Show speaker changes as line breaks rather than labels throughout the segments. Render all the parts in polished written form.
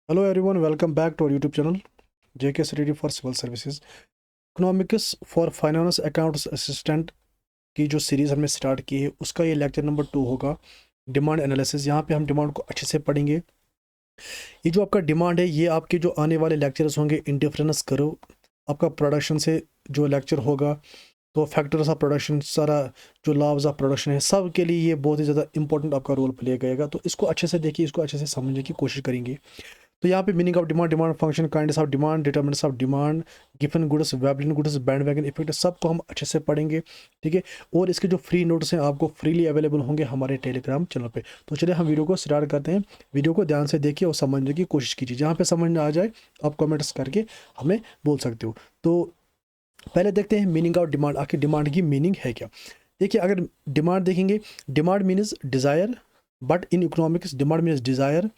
Hello everyone, welcome back to our YouTube channel JK Study for Civil Services. Economics for finance accounts assistant की जो series हमने start की है उसका ये लेक्चर नंबर 2 होगा, डिमांड एनालिसिस। यहाँ पे हम डिमांड को अच्छे से पढ़ेंगे। ये जो आपका डिमांड है ये आपके जो आने वाले लेक्चर्स होंगे इंडिफरेंस करो आपका प्रोडक्शन से जो लेक्चर होगा, तो फैक्टर्स ऑफ प्रोडक्शन, सारा जो लॉज ऑफ प्रोडक्शन है, सब के लिए ये बहुत ही ज़्यादा इंपॉर्टेंट आपका रोल प्ले करेगा। तो इसको अच्छे से देखिए, इसको अच्छे से समझने की कोशिश करेंगे। तो यहाँ पे meaning of demand, demand function, kinds of demand, determinants of demand, given goods, Veblen goods, bandwagon effect, सबको हम अच्छे से पढ़ेंगे। ठीक है, और इसके जो फ्री नोट्स हैं आपको फ्रीली अवेलेबल होंगे हमारे टेलीग्राम चैनल पे। तो चलिए हम वीडियो को स्टार्ट करते हैं। वीडियो को ध्यान से देखिए और समझने की कोशिश कीजिए। जहाँ पे समझ ना आ जाए आप कमेंट्स करके हमें बोल सकते हो। तो पहले देखते हैं मीनिंग ऑफ डिमांड, आखिर डिमांड की मीनिंग है क्या। देखिए, अगर डिमांड देखेंगे, demand means desire, but in economics demand means desire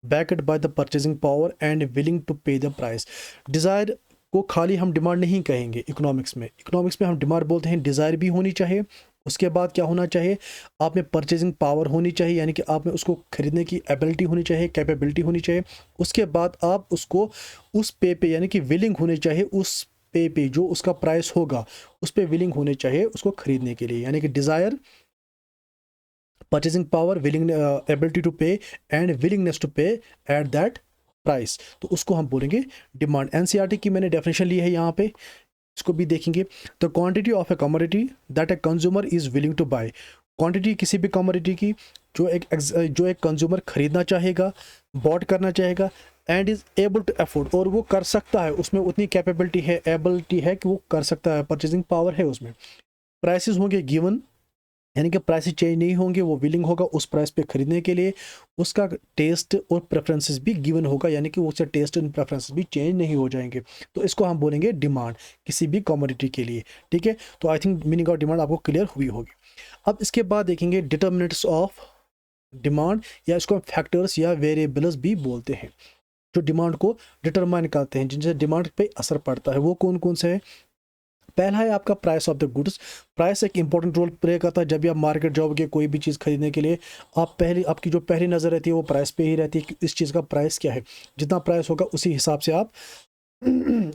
backed by the purchasing power and willing to pay the price। Desire को खाली हम डिमांड नहीं कहेंगे इकोनॉमिक्स में। इकोनॉमिक्स में हम डिमांड बोलते हैं, डिज़ायर भी होनी चाहिए। उसके बाद क्या होना चाहिए, आप में परचेजिंग पावर होनी चाहिए, यानी कि आप में उसको खरीदने की एबिलिटी होनी चाहिए, कैपेबिलिटी होनी चाहिए। उसके बाद आप उसको उस पे यानी कि विलिंग होने चाहिए, उस पे जो उसका प्राइस होगा उस पे विलिंग होने चाहिए उसको खरीदने के लिए। यानी कि desire, purchasing power, willing ability to pay and willingness to pay at that price, तो उसको हम बोलेंगे डिमांड। एनसीईआरटी की मैंने डेफिनेशन ली है यहाँ पे, इसको भी देखेंगे। The quantity of a commodity that a consumer is willing to buy. Quantity किसी भी कमोडिटी की जो एक कंज्यूमर खरीदना चाहेगा, बॉट करना चाहेगा, and is able to afford, और वो कर सकता है, उसमें उतनी कैपेबिलिटी है, एबिलिटी है कि वो कर सकता है, परचेजिंग पावर है उसमें। प्राइसेस होंगे गिवन, यानी कि प्राइस चेंज नहीं होंगे, वो विलिंग होगा उस प्राइस पे खरीदने के लिए। उसका टेस्ट और प्रेफरेंसेस भी गिवन होगा, यानी कि उससे टेस्ट एंड प्रेफरेंसेस भी चेंज नहीं हो जाएंगे। तो इसको हम बोलेंगे डिमांड किसी भी कमोडिटी के लिए। ठीक है, तो I think meaning of demand आपको क्लियर हुई होगी। अब इसके बाद देखेंगे डिटर्मिनेंट्स ऑफ डिमांड, या इसको फैक्टर्स या वेरिएबल्स भी बोलते हैं, जो डिमांड को डिटरमाइन करते हैं, जिनसे डिमांड पे असर पड़ता है। वो कौन कौन से है? पहला है आपका price of the goods. Price एक इंपॉर्टेंट रोल प्ले करता है। जब भी आप मार्केट जाओगे कोई भी चीज़ खरीदने के लिए, आपकी जो पहली नज़र रहती है वो प्राइस पे ही रहती है कि इस चीज़ का प्राइस क्या है। जितना प्राइस होगा उसी हिसाब से आप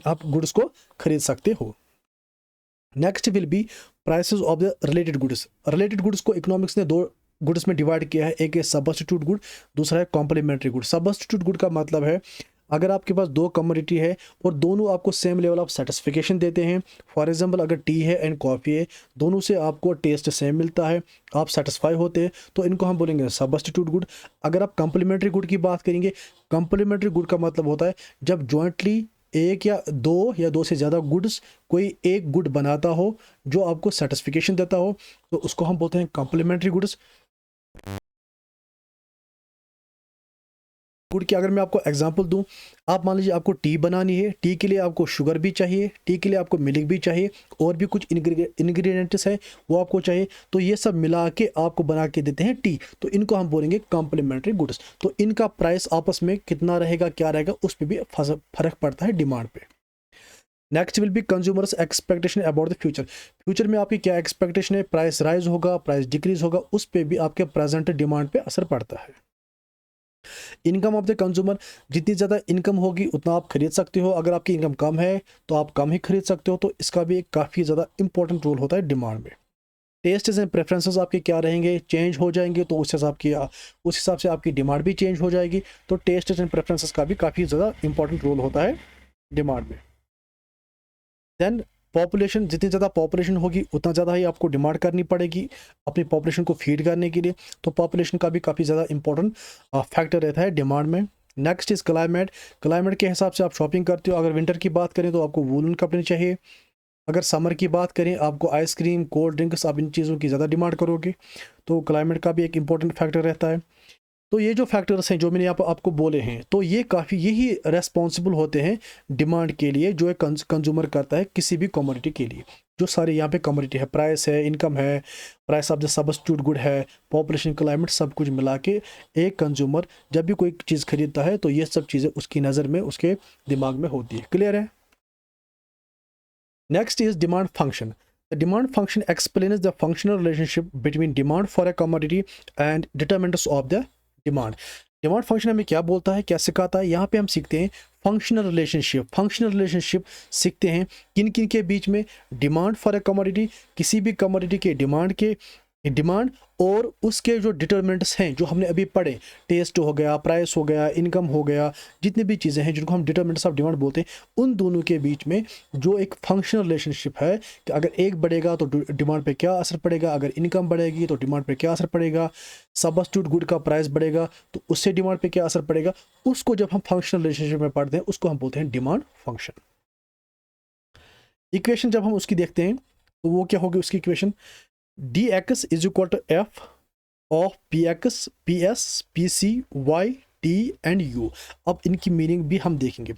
आप गुड्स को खरीद सकते हो। Next will be prices of the related goods. Related goods को इकोनॉमिक्स ने दो गुड्स में डिवाइड किया है, एक है सबस्टिट्यूट गुड, दूसरा है कॉम्प्लीमेंट्री गुड। सबस्टिट्यूट गुड का मतलब है अगर आपके पास दो कमोडिटी है और दोनों आपको सेम लेवल ऑफ सेटिस्फिकेशन देते हैं। फॉर एग्जांपल अगर टी है एंड कॉफ़ी है, दोनों से आपको टेस्ट सेम मिलता है, आप सेटिस्फाई होते हैं, तो इनको हम बोलेंगे सबस्टिट्यूट गुड। अगर आप कम्प्लीमेंट्री गुड की बात करेंगे, कम्प्लीमेंट्री गुड का मतलब होता है जब जॉइंटली एक या दो से ज़्यादा गुड्स कोई एक गुड बनाता हो जो आपको सेटिस्फिकेशन देता हो, तो उसको हम बोलते हैं कम्प्लीमेंट्री गुड्स। गुड की अगर मैं आपको एग्जांपल दूं, आप मान लीजिए आपको टी बनानी है, टी के लिए आपको शुगर भी चाहिए, टी के लिए आपको मिल्क भी चाहिए, और भी कुछ इंग्रेडिएंट्स हैं वो आपको चाहिए, तो ये सब मिला के आपको बना के देते हैं टी, तो इनको हम बोलेंगे कॉम्प्लीमेंट्री गुड्स। तो इनका प्राइस आपस में कितना रहेगा, क्या रहेगा, उस पर भी फर्क पड़ता है डिमांड पे। Next will be consumers expectation about the future. Future में आपकी क्या एक्सपेक्टेशन है, प्राइस राइज होगा, प्राइस डिक्रीज होगा, उस पर भी आपके प्रेजेंट डिमांड पे असर पड़ता है। इनकम ऑफ द कंज्यूमर, जितनी ज़्यादा इनकम होगी उतना आप खरीद सकते हो, अगर आपकी इनकम कम है तो आप कम ही खरीद सकते हो, तो इसका भी एक काफ़ी ज़्यादा इंपॉर्टेंट रोल होता है डिमांड में। टेस्ट एंड प्रेफरेंसेस आपके क्या रहेंगे, चेंज हो जाएंगे, तो उस हिसाब से आपकी डिमांड भी चेंज हो जाएगी। तो टेस्ट एंड प्रेफरेंसेस का भी काफ़ी ज़्यादा इंपॉर्टेंट रोल होता है डिमांड में। देन पॉपुलेशन, जितनी ज़्यादा पॉपुलेशन होगी उतना ज़्यादा ही आपको डिमांड करनी पड़ेगी अपनी पॉपुलेशन को फीड करने के लिए, तो पॉपुलेशन का भी काफ़ी ज़्यादा इंपॉर्टेंट फैक्टर रहता है डिमांड में। Next is climate. क्लाइमेट के हिसाब से आप शॉपिंग करते हो, अगर विंटर की बात करें तो आपको वूलन कपड़े चाहिए, अगर समर की बात करें आपको आइसक्रीम, कोल्ड ड्रिंक्स, आप इन चीज़ों की ज़्यादा डिमांड करोगे, तो क्लाइमेट का भी एक इंपॉर्टेंट फैक्टर रहता है। तो ये जो फैक्टर्स हैं जो मैंने यहाँ पर आपको बोले हैं, तो ये काफ़ी यही रेस्पॉन्सिबल होते हैं डिमांड के लिए जो एक कंज्यूमर करता है किसी भी कमोडिटी के लिए। जो सारे यहाँ पे कमोडिटी है, प्राइस है, इनकम है, price of the substitute good है, पॉपुलेशन, क्लाइमेट, सब कुछ मिला के एक कंज्यूमर जब भी कोई चीज़ खरीदता है तो ये सब चीज़ें उसकी नज़र में, उसके दिमाग में होती है। क्लियर है? Next is demand function. The demand function explains the functional relationship between demand for a commodity and determinants of the demand. Demand function हमें क्या बोलता है, क्या सिखाता है? यहाँ पे हम सीखते हैं फंक्शनल रिलेशनशिप सीखते हैं किन किन के बीच में, डिमांड फॉर ए कमोडिटी, किसी भी कमोडिटी के डिमांड और उसके जो डिटरमिनेंट्स हैं जो हमने अभी पढ़े, टेस्ट हो गया, प्राइस हो गया, इनकम हो गया, जितनी भी चीज़ें हैं जिनको हम डिटरमिनेंट्स ऑफ डिमांड बोलते हैं, उन दोनों के बीच में जो एक फंक्शनल रिलेशनशिप है कि अगर एक बढ़ेगा तो डिमांड पे क्या असर पड़ेगा, अगर इनकम बढ़ेगी तो डिमांड पे क्या असर पड़ेगा, सब्स्टिट्यूट गुड का प्राइस बढ़ेगा तो उससे डिमांड पे क्या असर पड़ेगा, उसको जब हम फंक्शनल रिलेशनशिप में पढ़ते हैं उसको हम बोलते हैं डिमांड फंक्शन। इक्वेशन जब हम उसकी देखते हैं तो वो क्या होगी उसकी equation, dx is equal to F of px ps pc y t and u। अब इनकी मीनिंग भी हम देखेंगे।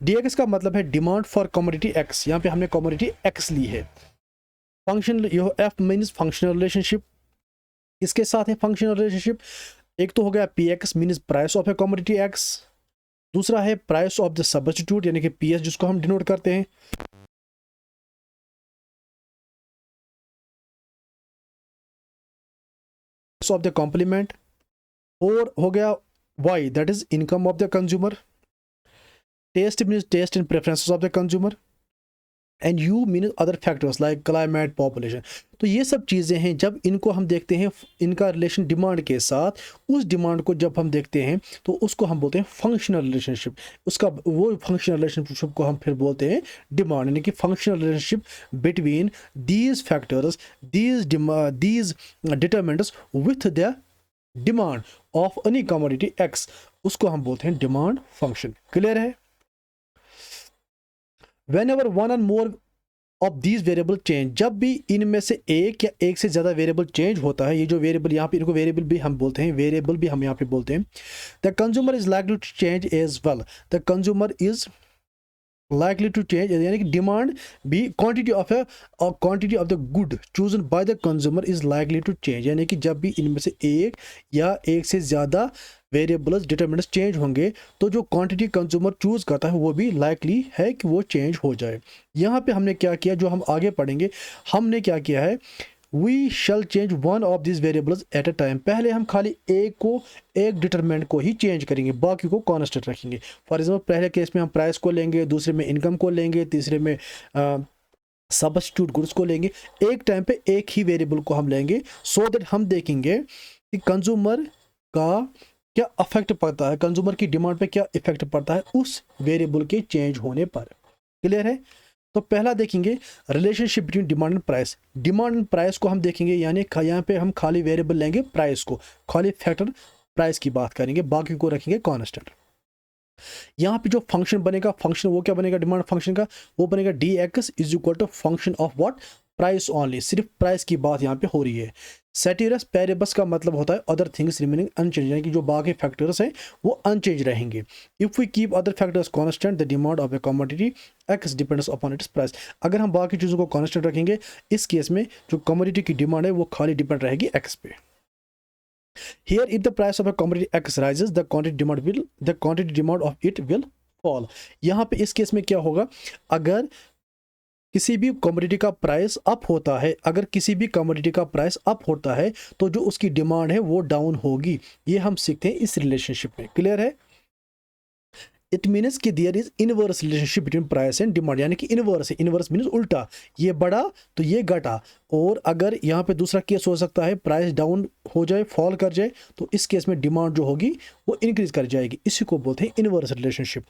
dx का मतलब है डिमांड फॉर कमोडिटी x, यहाँ पे हमने कमोडिटी x ली है। Function f means functional relationship, इसके साथ है फंक्शनल रिलेशनशिप, एक तो हो गया px means price of a commodity x, दूसरा है प्राइस ऑफ द सब्स्टिट्यूट यानी कि ps जिसको हम डिनोट करते हैं, ऑफ द कॉम्प्लीमेंट, और हो गया y that is income of the consumer, taste means taste and preferences of the consumer, and you mean other factors like climate, population. तो ये सब चीज़ें हैं, जब इनको हम देखते हैं इनका रिलेशन डिमांड के साथ, उस डिमांड को जब हम देखते हैं तो उसको हम बोलते हैं फंक्शनल रिलेशनशिप। उसका वो फंक्शनल रिलेशनशिप को हम फिर बोलते हैं डिमांड, यानी कि functional relationship between these factors, these determinants with the demand of any commodity x, उसको हम बोलते हैं डिमांड फंक्शन। क्लियर है? Whenever one or more of these variable change, जब भी इनमें से एक या एक से ज़्यादा वेरिएबल चेंज होता है, ये जो वेरिएबल यहाँ पे, इनको वेरिएबल भी हम बोलते हैं, वेरिएबल भी हम यहाँ पे बोलते हैं, the consumer is likely to change as well, the consumer is likely to change, यानी कि डिमांड भी quantity of the good chosen by the consumer is likely to change, यानी कि जब भी इनमें से एक या एक से ज़्यादा वेरिएबल्स डिटरमिनेंट्स चेंज होंगे तो जो क्वांटिटी कंज्यूमर चूज करता है वो भी लाइकली है कि वो चेंज हो जाए। यहाँ पे हमने क्या किया, जो हम आगे पढ़ेंगे, हमने क्या किया है, we shall change one of this variables at a time, पहले हम खाली एक डिटरमिनेंट को ही चेंज करेंगे, बाकी को कांस्टेंट रखेंगे। फॉर एग्जाम्पल पहले केस में हम प्राइस को लेंगे, दूसरे में इनकम को लेंगे, तीसरे में सब्स्टिट्यूट गुड्स को लेंगे, एक टाइम पे एक ही वेरिएबल को हम लेंगे, सो दैट हम देखेंगे कि कंज्यूमर का क्या अफेक्ट पड़ता है, कंज्यूमर की डिमांड पे क्या इफेक्ट पड़ता है उस वेरिएबल के चेंज होने पर। क्लियर है? तो पहला देखेंगे relationship between demand and price. Demand and price को हम देखेंगे, यानी यहाँ पे हम खाली वेरिएबल लेंगे प्राइस को, खाली फैक्टर प्राइस की बात करेंगे, बाकी को रखेंगे कांस्टेंट। यहाँ पे जो फंक्शन बनेगा, फंक्शन वो क्या बनेगा डिमांड फंक्शन का, वो बनेगा dx is equal to function of what, price only, सिर्फ प्राइस की बात यहाँ पे हो रही है। सेटिरस पेरिबस का मतलब होता है अदर थिंग्स रिमेनिंग अनचेंज, यानी कि जो बाकी फैक्टर्स हैं वो अनचेंज रहेंगे। If we keep other factors constant the demand of a commodity X depends upon its price, अगर हम बाकी चीज़ों को कांस्टेंट रखेंगे, इस केस में जो कमोडिटी की डिमांड है वो खाली डिपेंड रहेगी एक्स पे। Here, if the price of a commodity X rises, the quantity demand of it will fall. यहाँ पे इस केस में क्या होगा, अगर किसी भी कमोडिटी का प्राइस अप होता है, तो जो उसकी डिमांड है वो डाउन होगी। ये हम सीखते हैं इस रिलेशनशिप में। क्लियर है? इट मीन्स कि there is inverse relationship between price and demand, यानी कि इनवर्स है, इनवर्स मीन्स उल्टा, ये बढ़ा तो ये घटा। और अगर यहाँ पे दूसरा केस हो सकता है प्राइस डाउन हो जाए, फॉल कर जाए, तो इस केस में डिमांड जो होगी वो इंक्रीज कर जाएगी, इसी को बोलते हैं inverse relationship.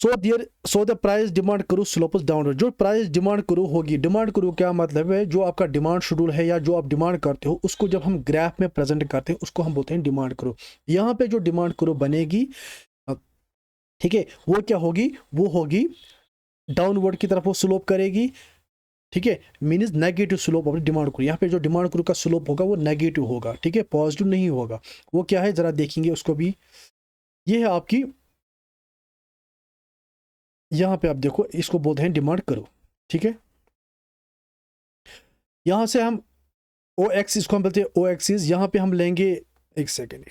So the price demand करो स्लोप्स डाउनवर्ड, जो प्राइस डिमांड करो होगी, डिमांड करो क्या मतलब है, जो आपका डिमांड शेड्यूल है या जो आप डिमांड करते हो उसको जब हम ग्राफ में प्रेजेंट करते हैं उसको हम बोलते हैं डिमांड करो। यहाँ पे जो डिमांड करो बनेगी, ठीक है, वो क्या होगी, वो होगी डाउनवर्ड की तरफ वो स्लोप करेगी। ठीक है, means negative slope of demand करो। यहाँ पे जो डिमांड करो का स्लोप होगा वो नेगेटिव होगा, ठीक है, पॉजिटिव नहीं होगा। वो क्या है जरा देखेंगे उसको भी। ये है आपकी, यहाँ पे आप देखो, इसको बोलते हैं डिमांड करो। ठीक है, यहाँ से हम ओ एक्सिस को हम बोलते हैं ओ एक्सिस, यहाँ पे हम लेंगे एक सेकेंड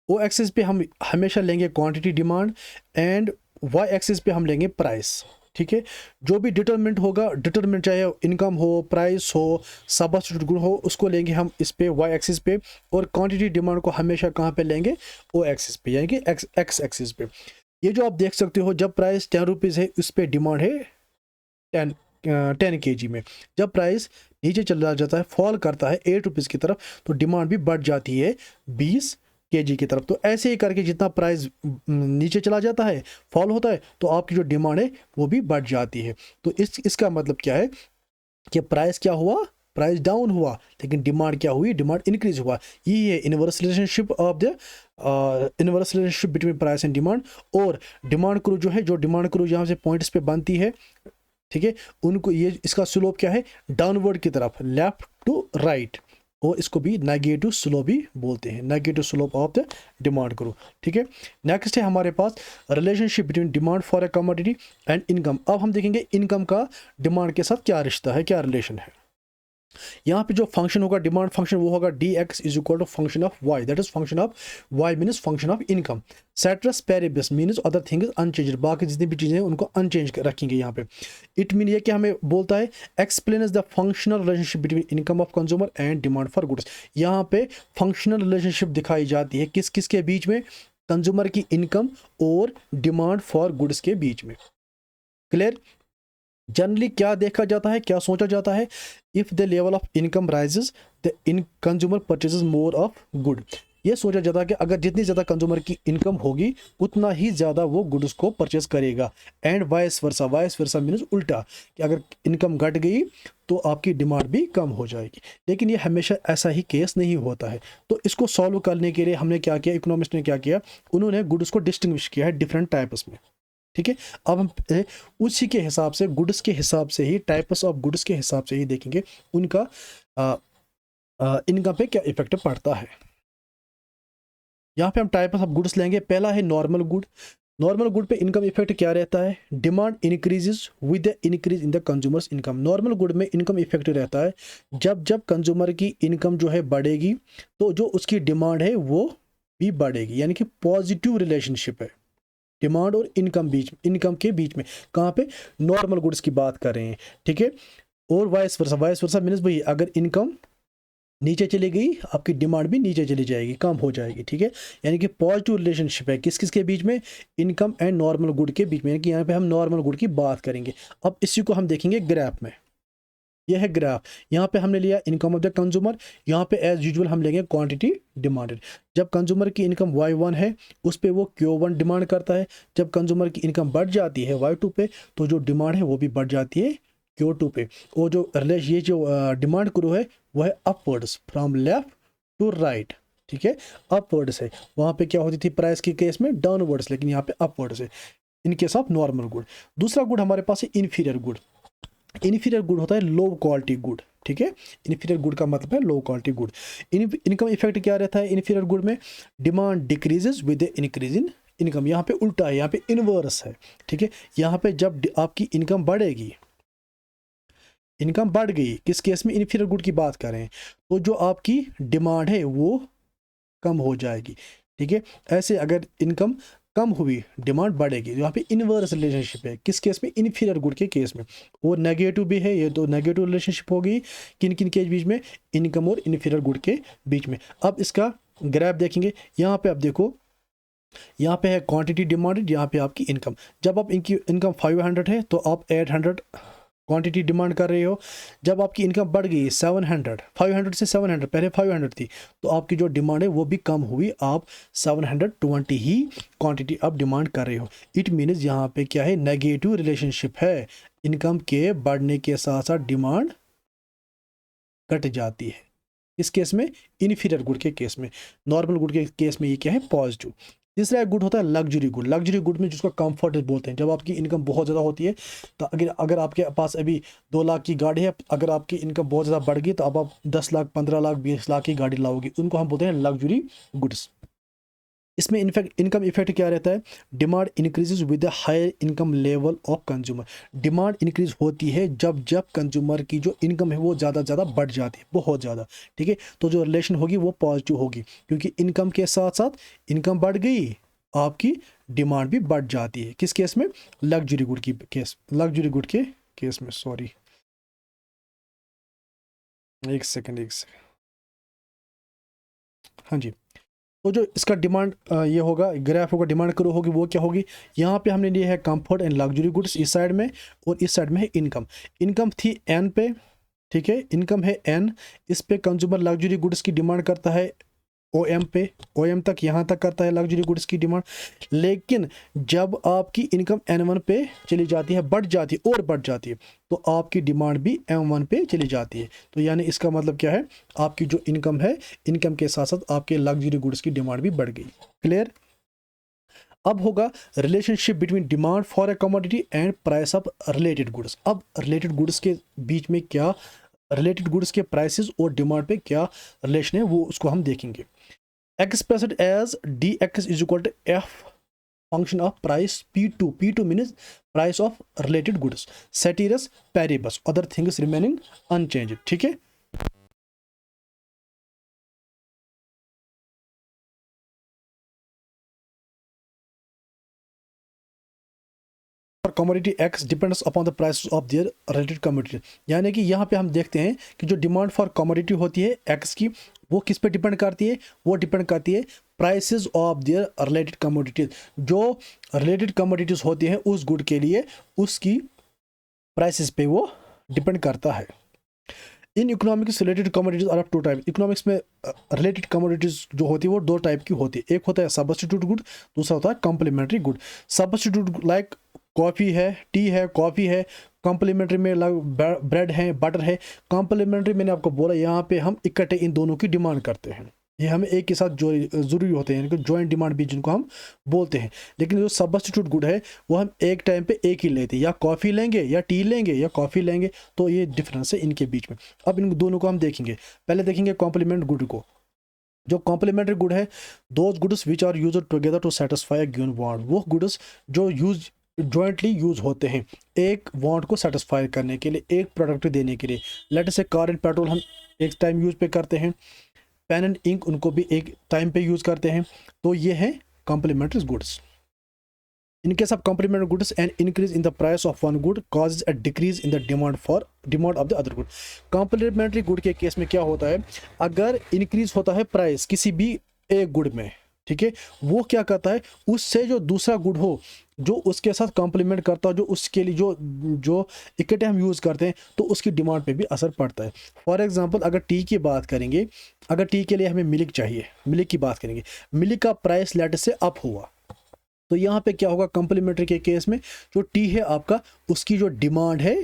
ओ एक्सिस पे हम हमेशा लेंगे quantity demand, and Y axis पे हम लेंगे प्राइस। ठीक है। जो भी डिटरमिनेंट होगा, डिटरमिनेंट चाहे इनकम हो, प्राइस हो, सब्स्टिट्यूट गुड हो, उसको लेंगे हम इस पे वाई एक्सिस पे, और क्वांटिटी डिमांड को हमेशा कहाँ पे लेंगे, ओ एक्सिस पे, यानी कि एक्स एक्सिस पे। ये जो आप देख सकते हो, जब प्राइस 10 रुपीज़ है, उस पर डिमांड है 10 kg में। जब प्राइस नीचे चला जाता है, फॉल करता है 8 रुपीज़ की तरफ, तो डिमांड भी बढ़ जाती है 20 kg की तरफ। तो ऐसे ही करके जितना प्राइस नीचे चला जाता है, फॉल होता है, तो आपकी जो डिमांड है वो भी बढ़ जाती है। तो इसका मतलब क्या है कि प्राइस क्या हुआ, प्राइस डाउन हुआ, लेकिन डिमांड क्या हुई, डिमांड इंक्रीज हुआ। यही है inverse relationship of the inverse relationship between price and demand. और डिमांड क्रू जो है, जो डिमांड क्रू यहाँ से पॉइंट्स पे बनती है, ठीक है, उनको ये इसका स्लोप क्या है, डाउनवर्ड की तरफ, लेफ्ट टू राइट, और इसको भी नेगेटिव स्लोप भी बोलते हैं, negative slope of the demand curve. ठीक है। नेक्स्ट है हमारे पास relationship between demand for a commodity and income. अब हम देखेंगे इनकम का डिमांड के साथ क्या रिश्ता है, क्या रिलेशन है। यहाँ पे जो फंक्शन होगा, डिमांड फंक्शन, वो होगा dx is equal to function of y, that is function of y means function of income. Ceteris paribus means other things unchange, बाकी जितनी भी चीज़ें हैं उनको अनचेंज रखेंगे यहाँ पे। इट मीन ये कि हमें बोलता है explains the functional relationship between income of consumer and demand for goods. यहाँ पे फंक्शनल रिलेशनशिप दिखाई जाती है किस किस के बीच में, कंज्यूमर की इनकम और डिमांड फॉर गुड्स के बीच में। क्लियर। जनरली क्या देखा जाता है, क्या सोचा जाता है, if the level of income rises the in consumer purchases more of good. ये सोचा जाता है कि अगर जितनी ज़्यादा कंज्यूमर की इनकम होगी, उतना ही ज़्यादा वो गुड्स को परचेज करेगा। And vice versa, vice versa means उल्टा, कि अगर इनकम घट गई तो आपकी डिमांड भी कम हो जाएगी। लेकिन ये हमेशा ऐसा ही केस नहीं होता है। तो इसको सॉल्व करने के लिए हमने क्या किया, इकोनॉमिस्ट ने क्या किया, उन्होंने गुड्स को डिस्टिंग्विश किया है डिफरेंट टाइप्स में। ठीक है। अब हम उसी के हिसाब से, गुड्स के हिसाब से ही, टाइप्स ऑफ गुड्स के हिसाब से ही देखेंगे उनका इनकम पे क्या इफेक्ट पड़ता है। यहाँ पे हम टाइप्स ऑफ गुड्स लेंगे। पहला है नॉर्मल गुड। नॉर्मल गुड पे इनकम इफेक्ट क्या रहता है, demand increases with the increase in the consumers income. Normal good में इनकम इफेक्ट रहता है जब जब कंज्यूमर की इनकम जो है बढ़ेगी, तो जो उसकी डिमांड है वो भी बढ़ेगी, यानी कि पॉजिटिव रिलेशनशिप है डिमांड और इनकम के बीच में। कहाँ पे, नॉर्मल गुड्स की बात कर रहे हैं। ठीक है। और vice versa, vice versa means भाई अगर इनकम नीचे चली गई, आपकी डिमांड भी नीचे चली जाएगी, कम हो जाएगी। ठीक है। यानी कि पॉजिटिव रिलेशनशिप है किस किस के बीच में, इनकम एंड नॉर्मल गुड के बीच में। यानी कि यहाँ पे हम नॉर्मल गुड की बात करेंगे। अब इसी को हम देखेंगे ग्राफ में। यह है ग्राफ। यहाँ पे हमने लिया इनकम ऑफ द कंज्यूमर, यहाँ पे एज यूजुअल हम लेंगे क्वांटिटी डिमांडेड। जब कंज्यूमर की इनकम Y1 है, उस पे वो Q1 डिमांड करता है। जब कंज्यूमर की इनकम बढ़ जाती है Y2 पे, तो जो डिमांड है वो भी बढ़ जाती है Q2 पे। और जो ये जो डिमांड करो है वो है upwards, from left to right. ठीक है, अपवर्ड्स है। वहाँ पे क्या होती थी प्राइस के केस में, डाउनवर्ड्स, लेकिन यहाँ पे अपवर्ड्स है इन केस ऑफ नॉर्मल गुड। दूसरा गुड हमारे पास है इन्फीरियर गुड। इन्फीरियर गुड होता है लो क्वालिटी गुड। ठीक है। इन्फीरियर गुड का मतलब है लो क्वालिटी गुड। इनकम इफेक्ट क्या रहता है इन्फीरियर गुड में, demand decreases with increase in income. यहाँ पे उल्टा है, यहाँ पे इनवर्स है। ठीक है। यहाँ पे जब आपकी इनकम बढ़ेगी, इनकम बढ़ गई, किस केस में, इन्फीरियर गुड की बात करें, तो जो आपकी डिमांड है वो कम हो जाएगी। ठीक है। ऐसे अगर इनकम कम हुई, डिमांड बढ़ेगी, यहाँ पे इनवर्स रिलेशनशिप है किस केस में, इन्फीरियर गुड के केस में। और नेगेटिव भी है, ये तो नेगेटिव रिलेशनशिप होगी किन किन के बीच में, इनकम और इन्फीरियर गुड के बीच में। अब इसका ग्राफ देखेंगे। यहाँ पे आप देखो, यहाँ पे है क्वांटिटी डिमांडेड, यहाँ पे आपकी इनकम। जब आप इनकी इनकम 500 है तो आप 800 क्वांटिटी डिमांड कर रहे हो। जब आपकी इनकम बढ़ गई 700, 500 से 700, पहले 500 थी, तो आपकी जो डिमांड है वो भी कम हुई, आप 720 ही क्वांटिटी आप डिमांड कर रहे हो। इट मीन्स यहाँ पे क्या है, नेगेटिव रिलेशनशिप है, इनकम के बढ़ने के साथ साथ डिमांड घट जाती है। इस केस में, इन्फीरियर गुड के केस में। नॉर्मल गुड के केस में ये क्या है, पॉजिटिव। तीसरा एक गुड होता है लग्जरी गुड। लग्जरी गुड में जिसको कंफर्ट बोलते हैं, जब आपकी इनकम बहुत ज़्यादा होती है, तो अगर आपके पास अभी 2 लाख की गाड़ी है, अगर आपकी इनकम बहुत ज़्यादा बढ़ गई, तो अब आप 10 लाख, 15 लाख, 20 लाख की गाड़ी लाओगे, उनको हम बोलते हैं लग्जरी गुड्स। इसमें इनफैक्ट इनकम इफेक्ट क्या रहता है, demand increases with the higher income level of consumer. Demand increase होती है जब जब कंज्यूमर की जो इनकम है वो ज़्यादा बढ़ जाती है, बहुत ज़्यादा। ठीक है। तो जो रिलेशन होगी वो पॉजिटिव होगी, क्योंकि इनकम के साथ साथ इनकम बढ़ गई, आपकी डिमांड भी बढ़ जाती है। किस केस में? लग्जरी गुड की केस, लग्जरी गुड के केस में। सॉरी, एक सेकंड। हाँ जी, तो जो इसका डिमांड ये होगा, ग्राफ होगा, डिमांड करो होगी, वो क्या होगी? यहाँ पे हमने लिया है कंफर्ट एंड लग्जरी गुड्स इस साइड में, और इस साइड में है इनकम। इनकम थी एन पे, ठीक है, इनकम है एन। इस पे कंज्यूमर लग्जरी गुड्स की डिमांड करता है ओ एम पे, ओ एम तक, यहाँ तक करता है लग्जरी गुड्स की डिमांड। लेकिन जब आपकी इनकम N1 पे चली जाती है, बढ़ जाती है और बढ़ जाती है, तो आपकी डिमांड भी M1 पे चली जाती है। तो यानी इसका मतलब क्या है? आपकी जो इनकम है, इनकम के साथ साथ आपके लग्जरी गुड्स की डिमांड भी बढ़ गई। क्लियर? अब होगा relationship between demand for a commodity and price of related goods. अब रिलेटेड गुड्स के बीच में क्या, रिलेटेड गुड्स के प्राइसेस और डिमांड पे क्या रिलेशन है, वो उसको हम देखेंगे। Expressed as dx is equal to f function of price P2, P2 means price of related goods, ceteris paribus, other things remaining unchanged. ठीक है, commodity X depends upon the price of their related commodity. यानी कि यहाँ पे हम देखते हैं कि जो डिमांड फॉर कमोडिटी होती है एक्स की, वो किस पे डिपेंड करती है? वो डिपेंड करती है prices of their related commodities. जो रिलेटेड कमोडिटीज होती हैं उस गुड के लिए, उसकी प्राइसेस पे वो डिपेंड करता है। In economics related commodities are of two type. Economics में रिलेटेड कमोडिटीज जो होती है वो दो टाइप की होती है। एक होता है सब्स्टिट्यूट गुड, दूसरा होता है complementary good. Substitute like coffee है, टी है, कॉफ़ी है। कॉम्प्लीमेंट्री में ब्रेड है, बटर है। कॉम्प्लीमेंट्री मैंने आपको बोला, यहाँ पे हम इकट्ठे इन दोनों की डिमांड करते हैं, ये हमें एक के साथ जो ज़रूरी होते हैं, यानी कि जॉइंट डिमांड भी जिनको हम बोलते हैं। लेकिन जो सब्स्टिट्यूट गुड है वो हम एक टाइम पे एक ही लेते हैं, या कॉफ़ी लेंगे या टी लेंगे या कॉफ़ी लेंगे। तो ये डिफरेंस है इनके बीच में। अब इन दोनों को हम देखेंगे। पहले देखेंगे कॉम्प्लीमेंट गुड को। जो कॉम्प्लीमेंट्री गुड है, those goods which are used together to satisfy a given want. वो गुड्स जो जॉइंटली यूज होते हैं एक वांट को सेटिस्फाई करने के लिए, एक प्रोडक्ट देने के लिए। लेट से कार एंड पेट्रोल हम एक टाइम यूज पे करते हैं, पेन एंड इंक उनको भी एक टाइम पे यूज करते हैं। तो ये है complementary goods. In case of complementary goods, an increase in the price of one good causes a decrease in the demand of the other good. Complementary good के केस में क्या होता है? अगर इंक्रीज होता है प्राइस किसी भी एक गुड में, ठीक है, वो क्या करता है, उससे जो दूसरा गुड हो जो उसके साथ कॉम्प्लीमेंट करता हो, जो उसके लिए जो इकट्ठे हम यूज़ करते हैं, तो उसकी डिमांड पे भी असर पड़ता है। फॉर एग्जांपल अगर टी की बात करेंगे, अगर टी के लिए हमें मिल्क चाहिए, मिल्क की बात करेंगे, मिल्क का प्राइस लेट से अप हुआ, तो यहाँ पे क्या होगा? कॉम्प्लीमेंट्री के केस में जो टी है आपका, उसकी जो डिमांड है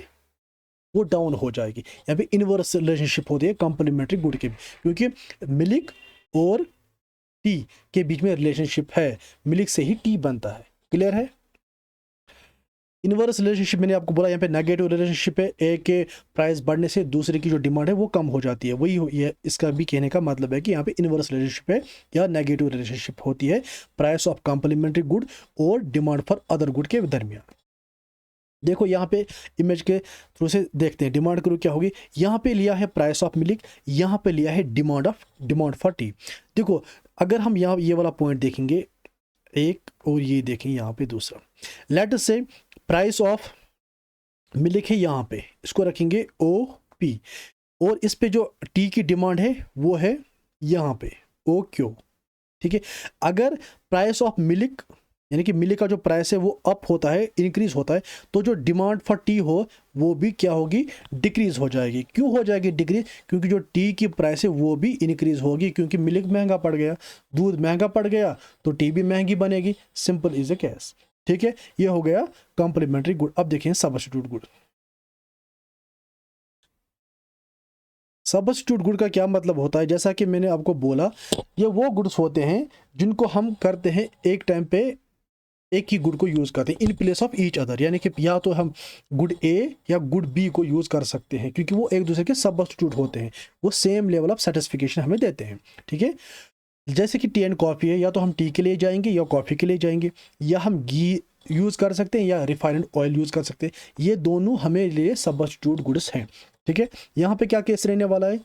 वो डाउन हो जाएगी। यहाँ पे इनवर्स रिलेशनशिप होती है कॉम्प्लीमेंट्री गुड के, क्योंकि मिल्क और टी के बीच में रिलेशनशिप है, मिल्क से ही टी बनता है। क्लियर है? इनवर्स रिलेशनशिप मैंने आपको बोला, यहाँ पे नेगेटिव रिलेशनशिप है, एक के प्राइस बढ़ने से दूसरे की जो डिमांड है वो कम हो जाती है। वही ये इसका भी कहने का मतलब है कि यहाँ पे इनवर्स रिलेशनशिप है या नेगेटिव रिलेशनशिप होती है प्राइस ऑफ कॉम्प्लीमेंट्री गुड और डिमांड फॉर अदर गुड के दरमियान। देखो यहाँ पे इमेज के थ्रू से देखते हैं, डिमांड करो क्या होगी। यहाँ पे लिया है प्राइस ऑफ मिल्क, यहाँ पे लिया है डिमांड फॉर टी। देखो अगर हम यहाँ ये वाला पॉइंट देखेंगे एक, और ये देखेंगे यहाँ पे दूसरा, लेट से प्राइस ऑफ मिल्क है यहाँ पे, इसको रखेंगे OP, और इस पे जो टी की डिमांड है वो है यहाँ पे OQ। ठीक है, अगर प्राइस ऑफ मिल्क यानी कि मिल्क का जो प्राइस है वो अप होता है, इंक्रीज होता है, तो जो डिमांड फॉर टी हो वो भी क्या होगी? डिक्रीज हो जाएगी। क्यों हो जाएगी डिक्रीज? क्योंकि जो टी की प्राइस है वो भी इंक्रीज होगी, क्योंकि मिल्क महंगा पड़ गया, दूध महंगा पड़ गया, तो टी भी महंगी बनेगी। Simple is a case. ठीक है, ये हो गया कॉम्प्लीमेंट्री गुड। अब देखिए सब्स्टिट्यूट गुड। सब्स्टिट्यूट गुड का क्या मतलब होता है? जैसा कि मैंने आपको बोला, ये वो गुड्स होते हैं जिनको हम करते हैं एक टाइम पे एक ही गुड को यूज़ करते हैं in place of each other. यानी कि या तो हम गुड ए या गुड बी को यूज़ कर सकते हैं, क्योंकि वो एक दूसरे के सब्स्टिट्यूट होते हैं, वो सेम लेवल ऑफ सेटिस्फिकेशन हमें देते हैं। ठीक है, जैसे कि टी एंड कॉफ़ी है, या तो हम टी के लिए जाएंगे या कॉफ़ी के लिए जाएंगे, या हम घी यूज़ कर सकते हैं या रिफाइंड ऑयल यूज़ कर सकते हैं। ये दोनों हमें लिए सब्स्टिट्यूट गुड्स हैं। ठीक है, यहाँ पे क्या केस रहने वाला है?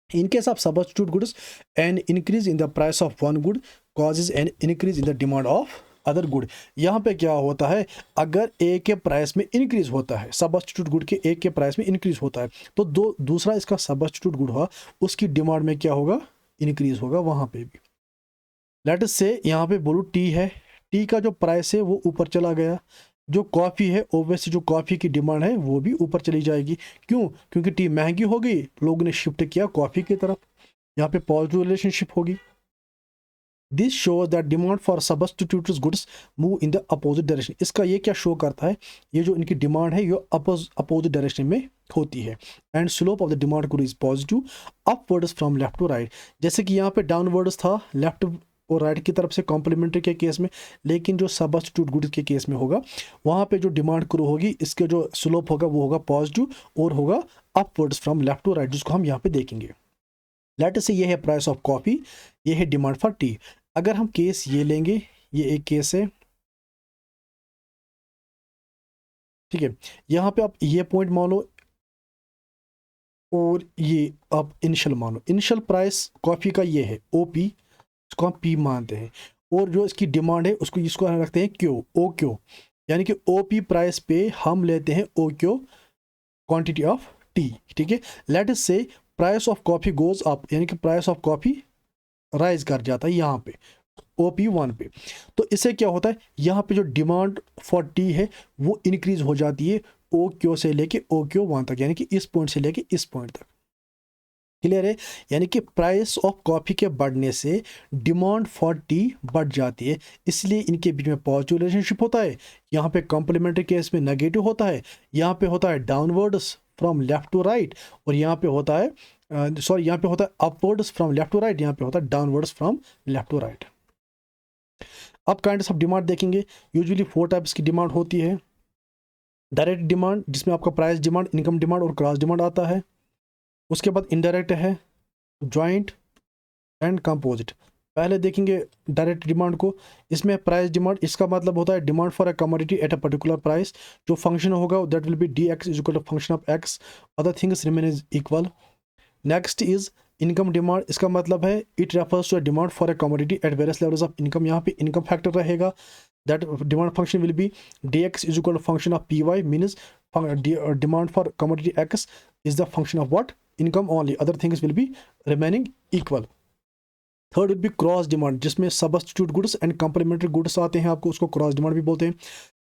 In case of substitute goods, an increase in the price of one good causes an increase in the demand of other good. यहाँ पे क्या होता है, अगर ए के प्राइस में इंक्रीज होता है, सब्स्टिट्यूट गुड के ए के प्राइस में इंक्रीज होता है, तो दूसरा इसका सब्स्टिट्यूट गुड हुआ, उसकी डिमांड में क्या होगा, इंक्रीज होगा वहाँ पे भी। लेट अस से यहाँ पे बोलो टी है, टी का जो प्राइस है वो ऊपर चला गया, जो कॉफ़ी है ओब्वियसली जो कॉफ़ी की डिमांड है वो भी ऊपर चली जाएगी। क्यों? क्योंकि टी महंगी हो गई, लोगों ने शिफ्ट किया कॉफ़ी की तरफ, यहाँ पे पॉजिटिव रिलेशनशिप होगी। This shows that demand for substituted goods move in the opposite direction. इसका ये क्या शो करता है, ये जो इनकी डिमांड है ये अपोजिट डायरेक्शन में होती है। And slope of the demand good is positive upwards from left to right. जैसे कि यहाँ पे डाउनवर्ड्स था लेफ्ट और राइट की तरफ से कॉम्प्लीमेंट्री के केस में, लेकिन जो सब्स्टिट्यूट गुड्स के केस में होगा वहाँ पे जो डिमांड ग्रो होगी इसके जो स्लोप होगा वो होगा पॉजिटिव और होगा upwards from left to right, जिसको हम यहाँ पे देखेंगे। लेट अस से ये है प्राइस ऑफ कॉफ़ी, ये है डिमांड फॉर टी। अगर हम केस ये लेंगे, ये एक केस है, ठीक है, यहाँ पे आप ये पॉइंट मान लो और ये आप इनिशियल मान लो। इनिशियल प्राइस कॉफ़ी का ये है ओपी, इसको हम पी मानते हैं, और जो इसकी डिमांड है उसको इसको हम रखते हैं क्यू, ओ क्यू, यानी कि ओपी प्राइस पे हम लेते हैं O Q quantity of tea, ठीक है। Let us say price of coffee goes up, यानी कि प्राइस ऑफ कॉफ़ी राइज कर जाता है यहाँ पे OP1 पे, तो इससे क्या होता है, यहाँ पे जो डिमांड फॉर टी है वो इंक्रीज हो जाती है OQ से लेके OQ1 तक, यानी कि इस पॉइंट से लेके इस पॉइंट तक। क्लियर है? यानी कि प्राइस ऑफ कॉफ़ी के बढ़ने से डिमांड फॉर टी बढ़ जाती है, इसलिए इनके बीच में पॉजिटिव रिलेशनशिप होता है। यहाँ पे कॉम्प्लीमेंट्री केस में नेगेटिव होता है, यहाँ पे होता है downwards from left to right, और यहाँ पे होता है यहाँ पे होता है upwards from left to right, यहाँ पे होता है downwards from left to right. अब काइंड्स ऑफ डिमांड देखेंगे। यूजुअली 4 टाइप्स की डिमांड होती है। डायरेक्ट डिमांड, जिसमें आपका प्राइस डिमांड, इनकम डिमांड और क्रॉस डिमांड आता है। उसके बाद इनडायरेक्ट है, जॉइंट एंड कंपोजिट। पहले देखेंगे डायरेक्ट डिमांड को। इसमें प्राइस डिमांड, इसका मतलब होता है demand for a commodity at a particular price. जो फंक्शन होगा that will be DX is equal to function of X, other things remain is equal. Next is income demand, इसका मतलब है it refers to demand for a commodity at various levels of income. यहाँ पे income factor रहेगा, that demand function will be DX is equal to function of PY, means demand for commodity X is the function of what, income only, other things will be remaining equal. Third will be cross demand, जिसमें substitute goods and complementary goods आते हैं, आपको उसको cross demand भी बोलते हैं।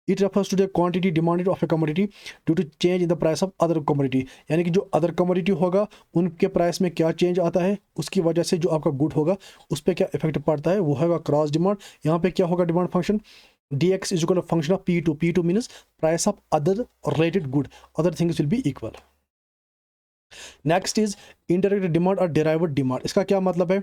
It refers to the quantity demanded of a commodity due to change in the price of other commodity, यानी कि जो अदर कमोडिटी होगा उनके प्राइस में क्या चेंज आता है, उसकी वजह से जो आपका गुड होगा उस पर क्या इफेक्ट पड़ता है, वो होगा क्रॉस डिमांड। यहाँ पे क्या होगा demand function, DX is equal to function of P2, P2 means price of other related good, other things will be equal. Next is indirect demand और डेराइव्ड डिमांड। इसका क्या मतलब है,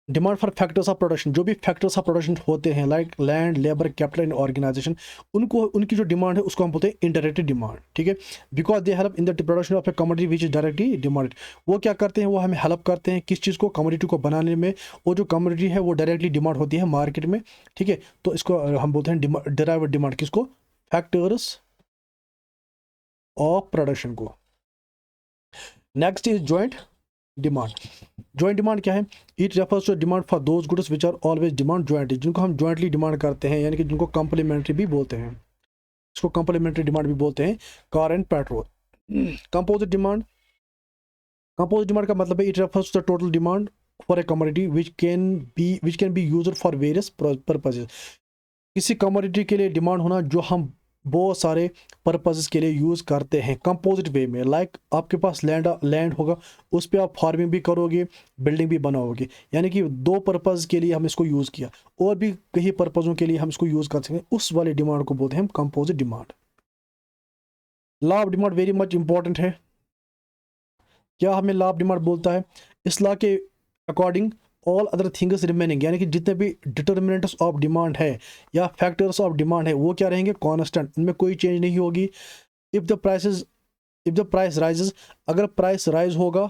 demand for factors of production, जो भी factors of production होते हैं like land, labour, capital and organisation, उनको उनकी जो डिमांड है उसको हम बोलते हैं इनडायरेक्ट डिमांड, ठीक है। Because they help in the production of a commodity which is directly demanded. वो क्या करते हैं, वो हमें हेल्प करते हैं किस चीज़ को, कमोडिटी को बनाने में, और जो कमोडिटी है वो डायरेक्टली डिमांड होती है मार्केट में, ठीक है। तो इसको हम बोलते हैं डेराइव्ड डिमांड, किसको, फैक्टर्स ऑफ प्रोडक्शन को। Next is joint demand. Joint demand क्या है, it refers to demand for those goods which are always demand jointly, जिनको हम जॉइंटली डिमांड करते हैं, यानी कि जिनको कंप्लीमेंट्री भी बोलते हैं, इसको कंप्लीमेंट्री डिमांड भी बोलते हैं, car and petrol. Composite demand, composite demand का मतलब है it refers to the total demand for a commodity which can be used for various purposes. किसी कमोडिटी के लिए डिमांड होना जो हम बहुत सारे पर्पसेस के लिए यूज़ करते हैं कंपोजिट वे में। लाइक आपके पास लैंड होगा, उस पर आप फार्मिंग भी करोगे, बिल्डिंग भी बनाओगे, यानी कि 2 पर्पज़ के लिए हम इसको यूज़ किया, और भी कई पर्पज़ों के लिए हम इसको यूज़ कर सकते हैं, उस वाले डिमांड को बोलते हैं हम composite demand. Law of demand very much important है। क्या हमें लॉ ऑफ डिमांड बोलता है, इस लॉ के according all other things remaining, यानी कि जितने भी डिटर्मिनेंट्स ऑफ डिमांड है या फैक्टर्स ऑफ डिमांड है वो क्या रहेंगे, कांस्टेंट, इनमें कोई चेंज नहीं होगी। इफ द प्राइस राइजेस, अगर प्राइस राइज होगा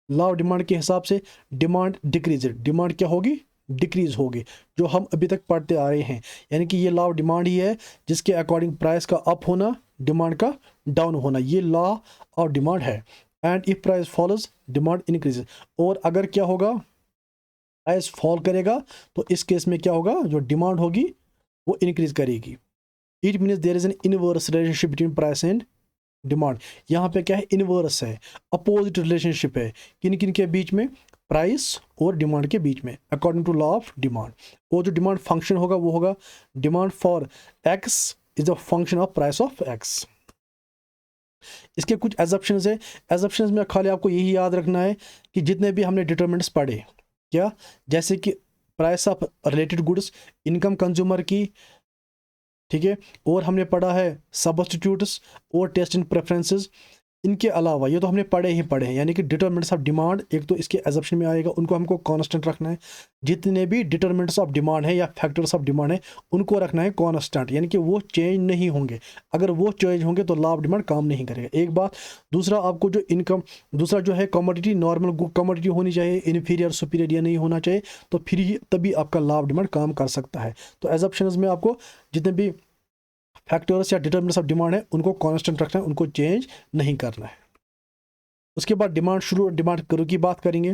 लॉ ऑफ डिमांड के हिसाब से, डिमांड डिक्रीज, डिमांड क्या होगी, डिक्रीज होगी, जो हम अभी तक पढ़ते आ रहे हैं। यानी कि ये लॉ ऑफ डिमांड ही है जिसके अकॉर्डिंग प्राइस का अप होना, डिमांड का डाउन होना, ये लॉ ऑफ डिमांड है। And if price follows demand increase, और अगर क्या होगा, प्राइस फॉल करेगा तो इस केस में क्या होगा, जो डिमांड होगी वो इंक्रीज करेगी। It means there is an inverse relationship between price and demand. यहाँ पे क्या है, इनवर्स है, अपोजिट रिलेशनशिप है, किन किन के बीच में, प्राइस और डिमांड के बीच में, according to law of demand. वो जो डिमांड फंक्शन होगा वो होगा demand for X is the function of price of X. इसके कुछ एजप्शंस है, एजप्शंस में खाली आपको यही याद रखना है कि जितने भी हमने डिटरमिनेंट्स पढ़े, क्या, जैसे कि price of related goods, income consumer की, ठीक है, और हमने पढ़ा है सब्स्टिट्यूट्स और टेस्ट इन प्रेफरेंसेस। इनके अलावा ये तो हमने पढ़े ही पढ़े हैं, यानी कि डिटरमिनेंट्स ऑफ डिमांड एक तो इसके एजप्शन में आएगा, उनको हमको कांस्टेंट रखना है। जितने भी डिटरमिनेंट्स ऑफ डिमांड है या फैक्टर्स ऑफ डिमांड है उनको रखना है कांस्टेंट, यानी कि वो चेंज नहीं होंगे। अगर वो चेंज होंगे तो लॉ ऑफ डिमांड काम नहीं करेगा, एक बात। दूसरा, आपको जो इनकम, दूसरा जो है कमोडिटी, नॉर्मल कमोडिटी होनी चाहिए, इन्फीरियर सुपीरियर ये नहीं होना चाहिए, तो फिर ही तभी आपका लॉ ऑफ डिमांड काम कर सकता है। तो एजप्शंस में आपको जितने भी फैक्टर्स या डिटरमिनेंट्स ऑफ डिमांड है उनको कांस्टेंट रखना है, उनको चेंज नहीं करना है। उसके बाद डिमांड शेड्यूल और डिमांड करो की बात करेंगे।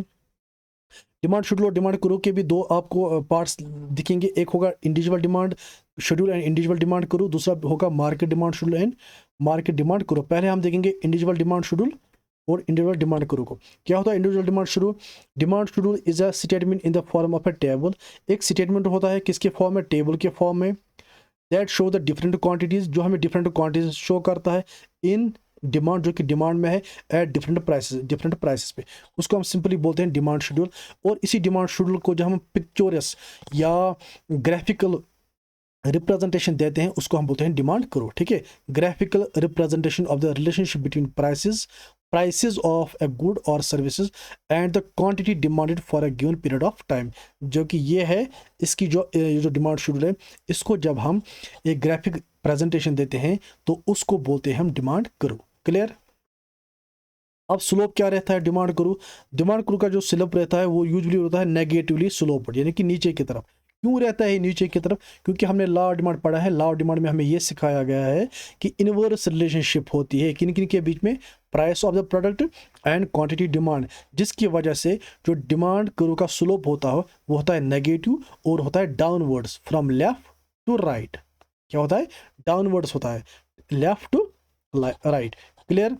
डिमांड शेड्यूल और डिमांड करो के भी दो आपको पार्ट्स दिखेंगे, एक होगा individual demand schedule and individual demand करो, दूसरा होगा market demand schedule and market demand करो। पहले हम देखेंगे इंडिविजुअल डिमांड शेड्यूल और इंडिविजुअल डिमांड करो को। क्या होता है individual demand schedule? Demand schedule is a statement in the form of a table. एक स्टेटमेंट होता है किसके फॉर्म में, टेबल के फॉर्म में, that show the different quantities, जो हमें डिफरेंट क्वांटिटीज शो करता है इन डिमांड, जो कि डिमांड में है, एट डिफरेंट प्राइसेस पे, उसको हम सिंपली बोलते हैं डिमांड शेड्यूल। और इसी डिमांड शेड्यूल को जब हम पिक्चोरस या ग्राफिकल रिप्रेजेंटेशन देते हैं उसको हम बोलते हैं डिमांड करो, ठीक है। Graphical representation of the relationship between prices of a good और services and the quantity demanded for a given period of time, जो कि ये है इसकी जो डिमांड शेड्यूल है, इसको जब हम एक ग्राफिक प्रेजेंटेशन देते हैं तो उसको बोलते हैं हम डिमांड करो। क्लियर? अब स्लोप क्या रहता है डिमांड करो? डिमांड करो का जो स्लोप रहता है वो यूजुअली होता है नेगेटिवली स्लोप, यानी कि नीचे की तरफ। क्यों रहता है नीचे की तरफ? क्योंकि हमने लॉ ऑफ डिमांड पढ़ा है, लॉ ऑफ डिमांड में हमें ये सिखाया गया है कि इनवर्स रिलेशनशिप होती है किन किन के बीच में, price of the product and quantity demand, जिसकी वजह से जो डिमांड करो का स्लोप होता है वो होता है नेगेटिव और होता है downwards from left to right. क्या होता है? डाउनवर्ड्स होता है, left to right. Clear?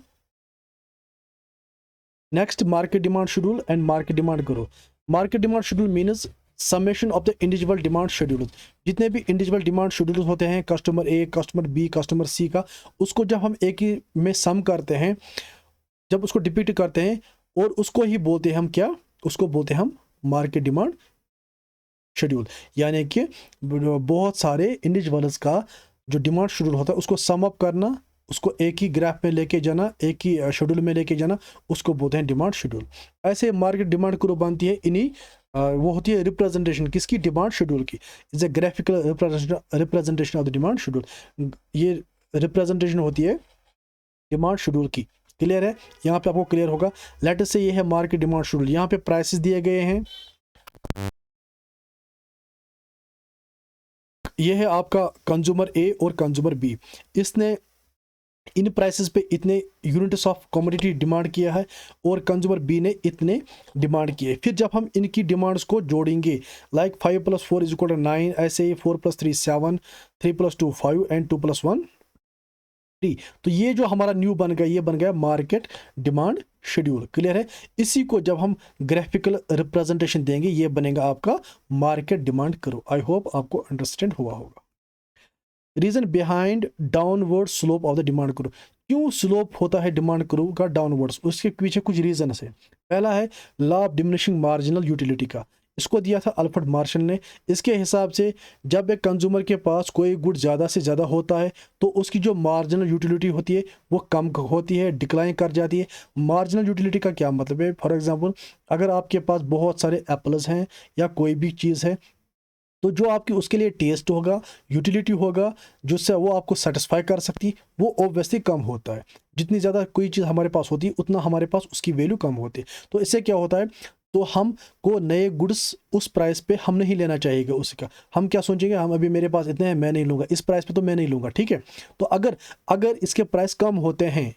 Next, market demand schedule and market demand curve. Market demand schedule means summation of the individual demand schedule. जितने भी इंडिविजुअल डिमांड शेड्यूल होते हैं, customer A, customer B, customer C का, उसको जब हम एक ही में सम करते हैं, जब उसको डिपिक्ट करते हैं, और उसको ही बोलते हैं हम क्या, उसको बोलते हैं हम मार्केट डिमांड शेड्यूल। यानी कि बहुत सारे इंडिविजुअल्स का जो डिमांड शेड्यूल होता है उसको सम अप करना, उसको एक ही ग्राफ में लेके जाना, एक ही शेड्यूल में लेके जाना, उसको बोलते हैं डिमांड शेड्यूल। ऐसे मार्केट डिमांड करो बनती है इन्हीं वो होती है रिप्रेजेंटेशन किसकी, डिमांड शेड्यूल की। Is a graphical representation of the demand schedule. ये रिप्रेजेंटेशन होती है डिमांड शेड्यूल की। क्लियर है? यहाँ पे आपको क्लियर होगा। लेट अस से ये है मार्केट डिमांड शेड्यूल, यहाँ पे प्राइसेस दिए गए हैं, ये है आपका कंज्यूमर ए और कंज्यूमर बी, इसने इन प्राइसेस पे इतने यूनिट्स ऑफ कमोडिटी डिमांड किया है और कंज्यूमर बी ने इतने डिमांड किए। फिर जब हम इनकी डिमांड्स को जोड़ेंगे, लाइक 5 + 4 = 9, ऐसे ही 4 + 3 7, 3 + 2 5 एंड 2 + 1 3, तो ये जो हमारा न्यू बन गया, ये बन गया मार्केट डिमांड शेड्यूल। क्लियर है? इसी को जब हम ग्राफिकल रिप्रेजेंटेशन देंगे ये बनेगा आपका मार्केट डिमांड करो। आई होप आपको अंडरस्टैंड हुआ होगा। Reason behind downward slope of the demand करो। क्यों स्लोप होता है डिमांड करो का डाउनवर्ड्स? उसके पीछे कुछ रीजन है। पहला है law of diminishing marginal utility का, इसको दिया था अल्फ्रेड मार्शल ने। इसके हिसाब से जब एक कंज्यूमर के पास कोई गुड ज़्यादा से ज़्यादा होता है तो उसकी जो मार्जिनल यूटिलिटी होती है वो कम होती है, डिक्लाइन कर जाती है। मार्जिनल यूटिलिटी का क्या मतलब है? फॉर एग्जांपल, अगर आपके पास बहुत सारे एप्पल्स हैं या कोई भी चीज़ है, तो जो आपकी उसके लिए टेस्ट होगा, यूटिलिटी होगा, जिससे वो आपको सेटिस्फाई कर सकती, वो ऑब्वियसली कम होता है। जितनी ज़्यादा कोई चीज़ हमारे पास होती है उतना हमारे पास उसकी वैल्यू कम होती है। तो इससे क्या होता है, तो हम को नए गुड्स उस प्राइस पे हम नहीं लेना चाहिए उसका। हम क्या सोचेंगे, हम अभी मेरे पास इतने हैं, मैं नहीं लूँगा, इस प्राइस पे तो मैं नहीं लूँगा, ठीक है। तो अगर इसके प्राइस कम होते हैं,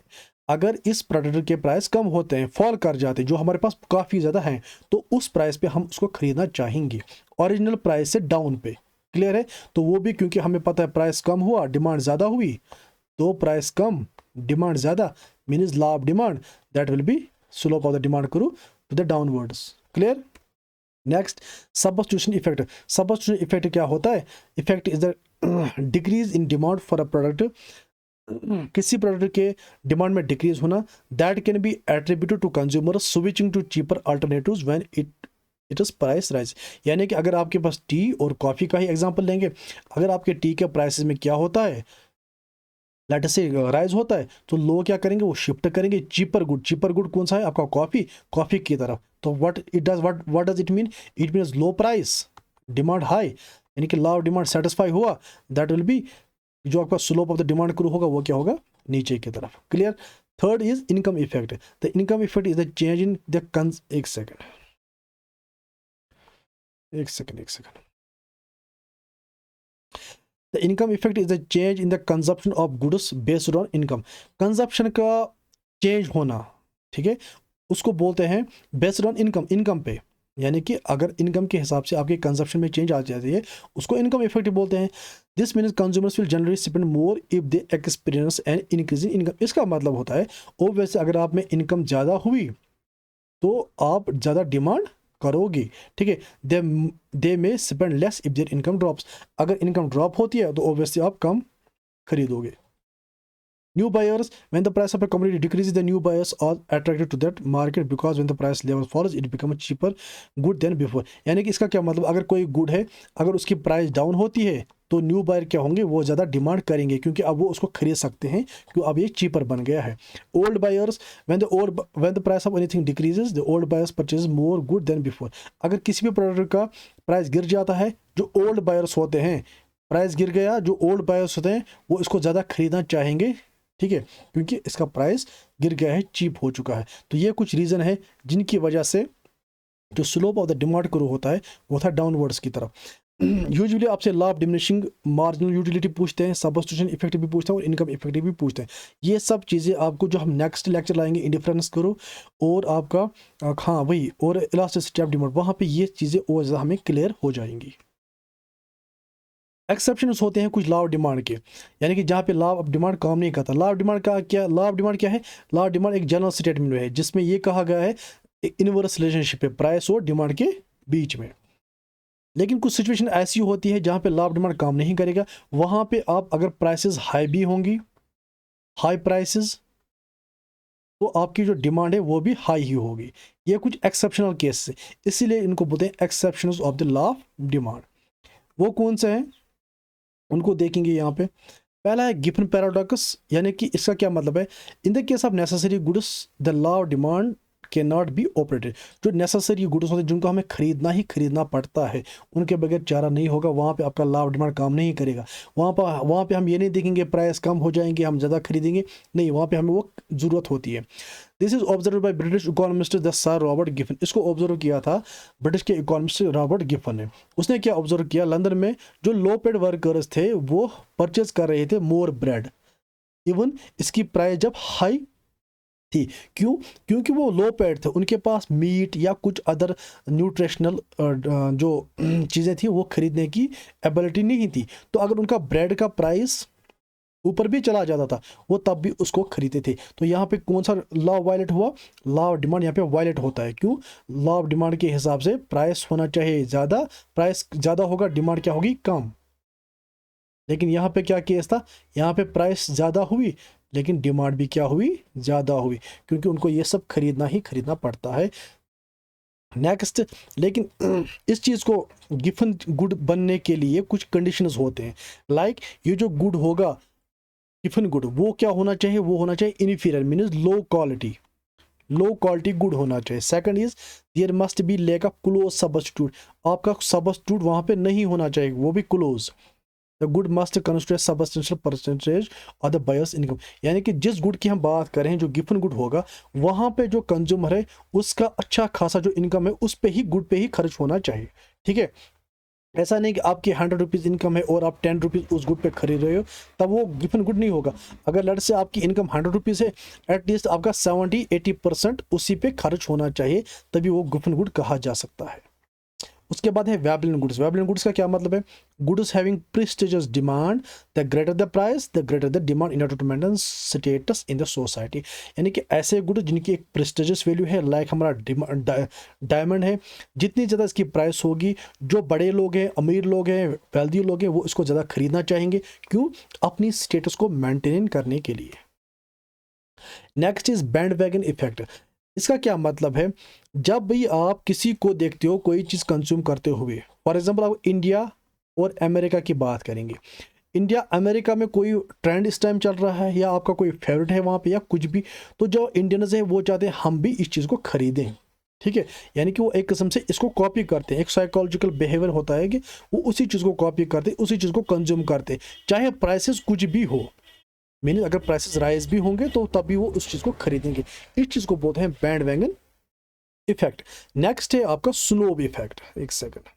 अगर इस प्रोडक्ट के प्राइस कम होते हैं, फॉल कर जाते हैं, जो हमारे पास काफ़ी ज़्यादा हैं, तो उस प्राइस पे हम उसको खरीदना चाहेंगे, ओरिजिनल प्राइस से डाउन पे। क्लियर है? तो वो भी क्योंकि हमें पता है प्राइस कम हुआ, डिमांड ज़्यादा हुई, तो प्राइस कम डिमांड ज़्यादा means law of demand, that will be slope of the demand curve to the downwards. Clear? Next, substitution effect. Substitution effect क्या होता है? Effect is the decrease in demand for a product, किसी product के demand में decrease होना, that can be attributed to consumer switching to cheaper alternatives when it is price rise. यानी कि अगर आपके पास टी और कॉफ़ी का ही एग्जांपल लेंगे, अगर आपके टी के प्राइसेस में क्या होता है, लेट से राइज होता है, तो लोग क्या करेंगे, वो शिफ्ट करेंगे चीपर गुड। चीपर गुड कौन सा है? आपका कॉफ़ी, कॉफ़ी की तरफ। तो what does it mean? It means low price, demand high, यानी कि लॉ ऑफ डिमांड सेटिस्फाई हुआ, दैट विल बी, जो आपका स्लोप ऑफ द डिमांड करो होगा वो क्या होगा? नीचे की तरफ। Clear? Third is income effect. The income effect is the change in the एक second the income effect is the change in the consumption of goods based on income. Consumption का चेंज होना, ठीक है, उसको बोलते हैं बेस्ड ऑन इनकम, इनकम पे। यानी कि अगर इनकम के हिसाब से आपके कंजप्शन में चेंज आ जाती है, उसको इनकम इफेक्ट बोलते हैं। This means consumers will generally spend more if they experience and increase in income. इसका मतलब होता है वैसे अगर आप में इनकम ज़्यादा हुई तो आप ज़्यादा डिमांड करोगे, ठीक है। दे में spend less if there income drops. अगर इनकम ड्रॉप होती है तो ऑब्वियसली आप कम खरीदोगे। New buyers, when the price of a commodity decreases, the new buyers are attracted to that market because when the price level falls, it becomes cheaper good than before। यानी कि इसका क्या मतलब, अगर कोई गुड है, अगर उसकी प्राइस डाउन होती है तो न्यू बायर क्या होंगे, वो ज़्यादा डिमांड करेंगे क्योंकि अब वो उसको खरीद सकते हैं, क्योंकि अब ये चीपर बन गया है। Old buyers, when the price of anything decreases, the old buyers purchase more good than before। अगर किसी भी प्रोडक्ट का प्राइस गिर जाता है, जो ओल्ड बायर्स होते हैं, प्राइस गिर गया, जो ओल्ड बायर्स होते हैं वो इसको ज़्यादा खरीदना चाहेंगे, ठीक है, क्योंकि इसका प्राइस गिर गया है, चीप हो चुका है। तो ये कुछ रीज़न है जिनकी वजह से जो स्लोप ऑफ द डिमांड करो होता है वो था डाउनवर्ड्स की तरफ। यूजुअली आपसे law of diminishing marginal utility पूछते हैं, सब्स्टिट्यूशन इफेक्ट भी पूछते हैं और इनकम इफेक्ट भी पूछते हैं। ये सब चीज़ें आपको जो हम नेक्स्ट लेक्चर लाएंगे, इंडिफरेंस करो और आपका हाँ वही, और इलास्टिसिटी ऑफ डिमांड, वहाँ पे ये चीज़ें और ज़्यादा हमें क्लियर हो जाएंगी। एक्सेप्शंस होते हैं कुछ लॉ ऑफ डिमांड के, यानी कि जहाँ पे लॉ ऑफ डिमांड काम नहीं करता। लॉ ऑफ डिमांड का क्या, लॉ ऑफ डिमांड क्या है? लॉ ऑफ डिमांड एक जनरल स्टेटमेंट है जिसमें ये कहा गया है इनवर्स रिलेशनशिप है प्राइस और डिमांड के बीच में। लेकिन कुछ सिचुएशन ऐसी होती है जहाँ पे लॉ ऑफ डिमांड काम नहीं करेगा, वहाँ पे आप अगर प्राइसेस हाई भी होंगी, हाई प्राइसेस, तो आपकी जो डिमांड है वो भी हाई ही होगी। ये कुछ एक्सेप्शनल केस है, इसीलिए इनको बोलते हैं exceptions of the law of demand. वो कौन से हैं उनको देखेंगे यहाँ पे। पहला है गिफन पैराडॉक्स, यानी कि इसका क्या मतलब है? In the case of necessary goods the law of demand can not be operated. जो नेसेसरी गुड्स होते हैं जिनको हमें खरीदना पड़ता है, उनके बगैर चारा नहीं होगा, वहाँ पे आपका लॉ ऑफ डिमांड काम नहीं करेगा। वहाँ पे हम ये नहीं देखेंगे प्राइस कम हो जाएंगे हम ज़्यादा खरीदेंगे, नहीं, वहाँ पे हमें वो ज़रूरत होती है। This is observe by British economist the sir Robert Giffen. इसको ऑब्जर्व किया था ब्रिटिश के इकोनॉमिस्ट रॉबर्ट गिफन ने। उसने क्या ऑब्जर्व किया, लंदन में जो लो पेड वर्कर्स थे वो परचेज कर रहे थे मोर ब्रेड, इवन इसकी प्राइस जब हाई थी। क्यों? क्योंकि वो लो पेड थे, उनके पास मीट या कुछ अदर न्यूट्रिशनल जो चीज़ें थी वो खरीदने की एबिलिटी नहीं थी। तो अगर उनका ब्रेड का प्राइस ऊपर भी चला जाता था, वो तब भी उसको खरीदते थे। तो यहाँ पे कौन सा लॉ वायलेट हुआ? लॉ ऑफ डिमांड यहाँ पे वायलेट होता है। क्यों? लॉ ऑफ डिमांड के हिसाब से प्राइस होना चाहिए ज़्यादा, प्राइस ज़्यादा होगा, डिमांड क्या होगी? कम। लेकिन यहाँ पे क्या केस था? यहाँ पे प्राइस ज़्यादा हुई लेकिन डिमांड भी क्या हुई? ज़्यादा हुई, क्योंकि उनको ये सब खरीदना ही खरीदना पड़ता है। नेक्स्ट, लेकिन इस चीज़ को गिफन गुड बनने के लिए कुछ कंडीशंस होते हैं। लाइक ये जो गुड होगा गिफन गुड, वो क्या होना चाहिए? वो होना चाहिए inferior, means low quality good होना चाहिए। Second is there must be lack of close substitute, आपका सब्स्टिट्यूट वहाँ पे नहीं होना चाहिए, वो भी close. The good must constitute substantial percentage of the buyer's income, यानी कि जिस गुड की हम बात कर रहे हैं जो गिफन गुड होगा, वहाँ पे जो कंज्यूमर है उसका अच्छा खासा जो इनकम है उस पे ही, गुड पे ही खर्च होना चाहिए, ठीक है। ऐसा नहीं कि आपकी 100 रुपीज़ इनकम है और आप 10 रुपीज़ उस गुड पे खरीद रहे हो, तब वो गिवन गुड नहीं होगा। अगर लड़ से आपकी इनकम 100 रुपीज़ है, एटलीस्ट आपका 70-80% उसी पे खर्च होना चाहिए, तभी वो गिवन गुड कहा जा सकता है। उसके बाद है वेबलिन गुड्स। वेबलिन गुड्स का क्या मतलब है? Goods having prestigious demand, the greater the price the greater the demand in order to maintain status in the society. यानी कि ऐसे गुड्स जिनकी एक प्रेस्टिजियस वैल्यू है, लाइक हमारा डायमंड है, जितनी ज़्यादा इसकी प्राइस होगी, जो बड़े लोग हैं, अमीर लोग हैं, वेल्दी लोग हैं, वो इसको ज़्यादा खरीदना चाहेंगे। क्यों? अपनी स्टेटस को मेंटेन करने के लिए। Next is band wagon effect. इसका क्या मतलब है? जब भी आप किसी को देखते हो कोई चीज़ कंज्यूम करते हुए, फॉर एग्जांपल आप इंडिया और अमेरिका की बात करेंगे, इंडिया अमेरिका में कोई ट्रेंड इस टाइम चल रहा है, या आपका कोई फेवरेट है वहाँ पे, या कुछ भी, तो जो इंडियंस है वो चाहते हैं हम भी इस चीज़ को खरीदें। ठीक है, यानी कि वो एक किस्म से इसको कॉपी करते हैं। एक साइकोलॉजिकल बिहेवियर होता है कि वो उसी चीज़ को कॉपी करते, उसी चीज़ को कंज्यूम करते, चाहे प्राइसेस कुछ भी हो। मीनिंग अगर प्राइसेस राइज भी होंगे तो तभी वो उस चीज़ को खरीदेंगे। इस चीज़ को बोलते हैं बैंड वैगन इफेक्ट। नेक्स्ट है आपका स्नोब इफेक्ट। एक सेकंड।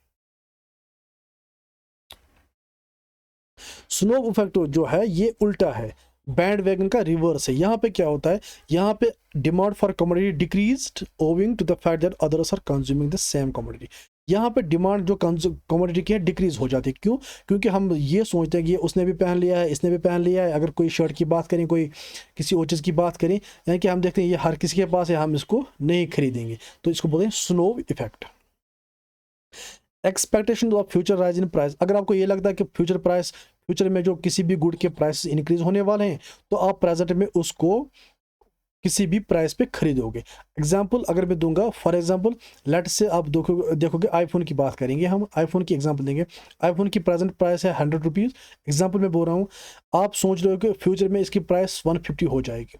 स्नोब इफेक्ट जो है ये उल्टा है, बैंड वैगन का रिवर्स है। यहाँ पे क्या होता है? यहाँ पे demand for commodity decreased owing to the fact that others are consuming the same commodity. यहाँ पे डिमांड जो कमोडिटी की है डिक्रीज हो जाती है। क्यों? क्योंकि हम ये सोचते हैं कि ये उसने भी पहन लिया है, इसने भी पहन लिया है। अगर कोई शर्ट की बात करें, कोई किसी और चीज़ की बात करें, यानी कि हम देखते हैं ये हर किसी के पास है, हम इसको नहीं खरीदेंगे, तो इसको बोलते हैं snob effect. Expectation of future rise in price. अगर आपको ये लगता है कि फ्यूचर में जो किसी भी गुड के प्राइस इंक्रीज होने वाले हैं, तो आप प्रेजेंट में उसको किसी भी प्राइस पे खरीदोगे। एग्जाम्पल अगर मैं दूंगा, फॉर एग्जाम्पल लेट से आप देखोगे आईफोन की बात करेंगे, हम आईफोन की एग्जाम्पल देंगे। आईफोन की प्रेजेंट प्राइस है 100 रुपीज़, एग्जाम्पल मैं बोल रहा हूँ। आप सोच रहे हो कि फ्यूचर में इसकी प्राइस 150 हो जाएगी,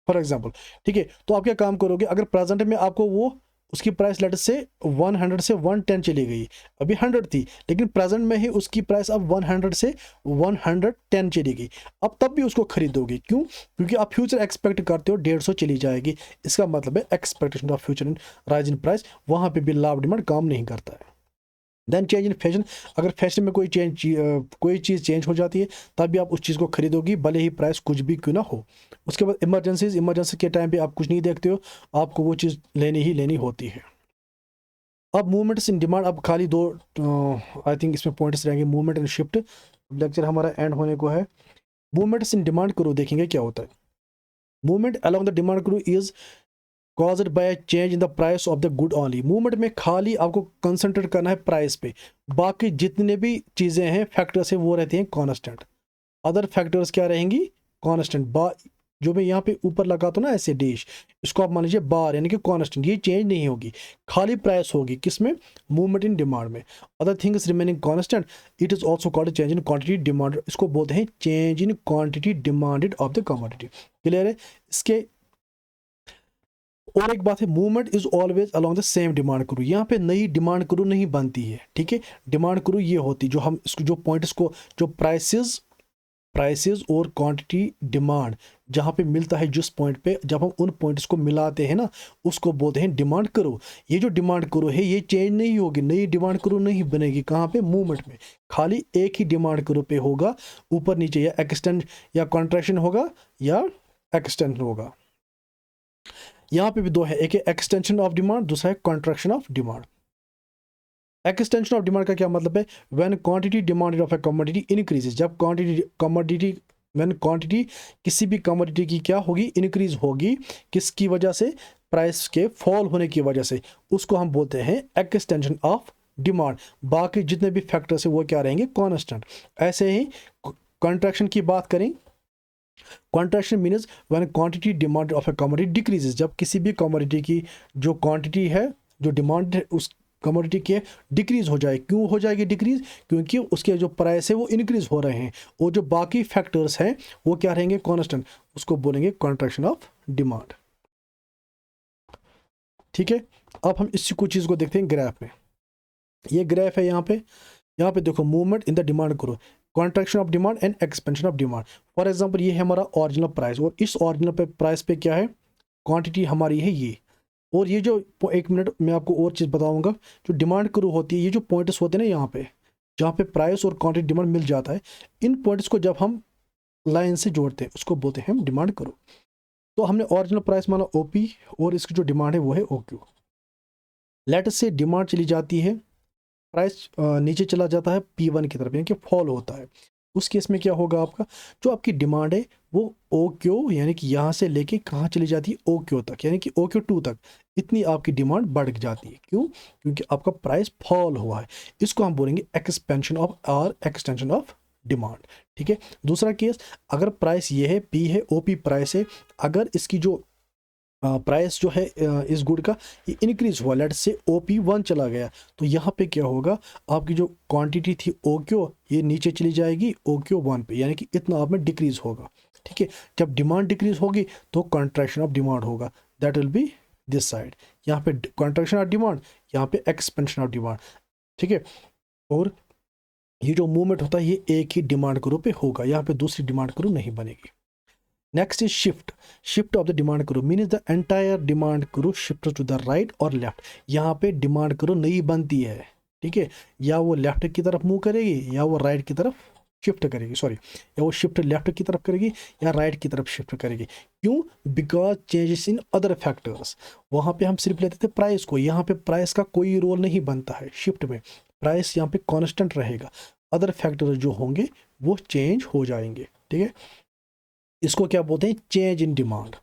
फॉर एग्जाम्पल। ठीक है, तो आप क्या काम करोगे? अगर प्रेजेंट में आपको वो उसकी प्राइस लेट से 100 से 110 चली गई, अभी 100 थी, लेकिन प्रेजेंट में ही उसकी प्राइस अब 100 से 110 चली गई, अब तब भी उसको खरीदोगे। क्यों? क्योंकि आप फ्यूचर एक्सपेक्ट करते हो 150 चली जाएगी। इसका मतलब है expectation of future in rise in price, वहाँ पे भी लाभ डिमांड काम नहीं करता है। Then change in fashion. अगर फैशन में कोई चीज़ चेंज हो जाती है, तब भी आप उस चीज़ को खरीदोगी, भले ही प्राइस कुछ भी क्यों ना हो। उसके बाद इमरजेंसी के टाइम पे आप कुछ नहीं देखते हो, आपको वो चीज़ लेनी ही लेनी होती है। अब मूवमेंट्स इन डिमांड, अब खाली दो आई थिंक इसमें पॉइंट्स रहेंगे, मूवमेंट एंड शिफ्ट। लेक्चर हमारा एंड होने को है। मूवमेंट्स इन डिमांड करो देखेंगे क्या होता है। मूवमेंट अलॉन्ग द डिमांड करो is caused by change in the price of the good only. Movement में खाली आपको कंसंट्रेट करना है प्राइस पे, बाकी जितने भी चीज़ें हैं, फैक्टर्स हैं, वो रहते हैं कांस्टेंट। अदर फैक्टर्स क्या रहेंगी? कांस्टेंट। जो मैं यहाँ पे ऊपर लगाता हूँ ना ऐसे डैश, इसको आप मान लीजिए बार, यानी कि कांस्टेंट, ये चेंज नहीं होगी, खाली प्राइस होगी। किसमें? मूवमेंट इन डिमांड में। Other things remaining constant, it is also called change in quantity demand. इसको बोलते हैं change in quantity demanded of the commodity. Clear है? इसके और एक बात है, movement is always along the same demand करू। यहाँ पे नई डिमांड करू नहीं बनती है। ठीक है, डिमांड करू ये होती, जो हम इसको जो पॉइंट्स को, जो प्राइसेस और क्वांटिटी डिमांड जहाँ पे मिलता है, जिस पॉइंट पे जब हम उन पॉइंट्स को मिलाते हैं ना, उसको बोलते हैं डिमांड करो। ये जो डिमांड करो है ये चेंज नहीं होगी, नई डिमांड करो नहीं बनेगी। कहाँ पे? मूवमेंट में। खाली एक ही डिमांड करो पे होगा, ऊपर नीचे या एक्सटेंड या कॉन्ट्रैक्शन होगा या एक्सटेंशन होगा। यहाँ पे भी दो है, एक है एक्सटेंशन ऑफ डिमांड, दूसरा है contraction of demand. Extension of demand का क्या मतलब है? When quantity demanded of a commodity increases. जब क्वांटिटी किसी भी कमोडिटी की क्या होगी? इंक्रीज होगी। किसकी वजह से? प्राइस के फॉल होने की वजह से। उसको हम बोलते हैं एक्सटेंशन ऑफ डिमांड। बाकी जितने भी फैक्टर्स है वो क्या रहेंगे? कांस्टेंट। ऐसे ही कॉन्ट्रैक्शन की बात करें, contraction means when quantity demand of a commodity decreases. जब किसी भी कमोडिटी की जो क्वांटिटी है, जो डिमांड है उस कमोडिटी के डिक्रीज हो जाए। क्यों हो जाएगी डिक्रीज? क्योंकि उसके जो प्राइस है वो इंक्रीज हो रहे हैं, और जो बाकी फैक्टर्स हैं वो क्या रहेंगे? कांस्टेंट। उसको बोलेंगे कॉन्ट्रैक्शन ऑफ डिमांड। ठीक है, अब हम इसी कुछ चीज़ को देखते हैं ग्राफ में। ये ग्राफ है, यहाँ पे देखो, मूवमेंट इन द डिमांड करो, contraction of demand and expansion of demand. For example ये है हमारा ओरिजिनल प्राइस, और इस ओरिजिनल प्राइस पे क्या है? क्वांटिटी हमारी है ये, और ये जो एक मिनट मैं आपको और चीज़ बताऊंगा, जो डिमांड करू होती है, ये जो पॉइंट्स होते हैं ना यहाँ पे, जहाँ पे प्राइस और क्वांटिटी डिमांड मिल जाता है, इन पॉइंट्स को जब हम लाइन से जोड़ते हैं उसको बोलते हैं हम डिमांड करो। तो हमने ओरिजिनल प्राइस माना ओपी और इसकी जो डिमांड है वो है ओक्यू। लेट से डिमांड चली जाती है, प्राइस नीचे चला जाता है P1 की तरफ, यानी कि फॉल होता है। उस केस में क्या होगा, आपका जो आपकी डिमांड है वो ओ क्यू यानी कि यहाँ से लेके कहाँ चली जाती है, ओ क्यू तक, यानी कि ओ क्यू 2 तक, इतनी आपकी डिमांड बढ़ जाती है। क्यों? क्योंकि आपका प्राइस फॉल हुआ है। इसको हम बोलेंगे एक्सपेंशन ऑफ और एक्सटेंशन ऑफ डिमांड। ठीक है। दूसरा केस, अगर प्राइस ये है, पी है, ओपी प्राइस है, अगर इसकी जो प्राइस जो है इस गुड का ये इंक्रीज हुआ, लेट से OP1 चला गया, तो यहाँ पे क्या होगा, आपकी जो क्वांटिटी थी OQ ये नीचे चली जाएगी OQ1 पे, यानी कि इतना आप में डिक्रीज होगा। ठीक है। जब डिमांड डिक्रीज होगी तो कॉन्ट्रैक्शन ऑफ डिमांड होगा, that will B this side. यहाँ पे कॉन्ट्रैक्शन ऑफ डिमांड, यहाँ पे एक्सपेंशन ऑफ डिमांड। ठीक है। और ये जो मूवमेंट होता है ये एक ही डिमांड ग्रुप पे होगा, यहाँ पे दूसरी डिमांड ग्रुप नहीं बनेगी। Next is shift of the demand करो, मीन द एंटायर डिमांड करो शिफ्ट टू द राइट और लेफ्ट। यहाँ पे डिमांड करो नहीं बनती है। ठीक है। या वो लेफ्ट की तरफ मूव करेगी या वो राइट की तरफ शिफ्ट करेगी, सॉरी, या वो शिफ्ट लेफ्ट की तरफ करेगी या राइट की तरफ शिफ्ट करेगी। क्यों? Because changes in other factors. वहाँ पे हम सिर्फ लेते थे प्राइस को, यहाँ पे प्राइस का कोई रोल नहीं बनता है शिफ्ट में, प्राइस यहाँ पे कॉन्स्टेंट रहेगा, अदर फैक्टर्स जो होंगे वो चेंज हो जाएंगे। ठीक है। इसको क्या बोलते हैं, change in demand.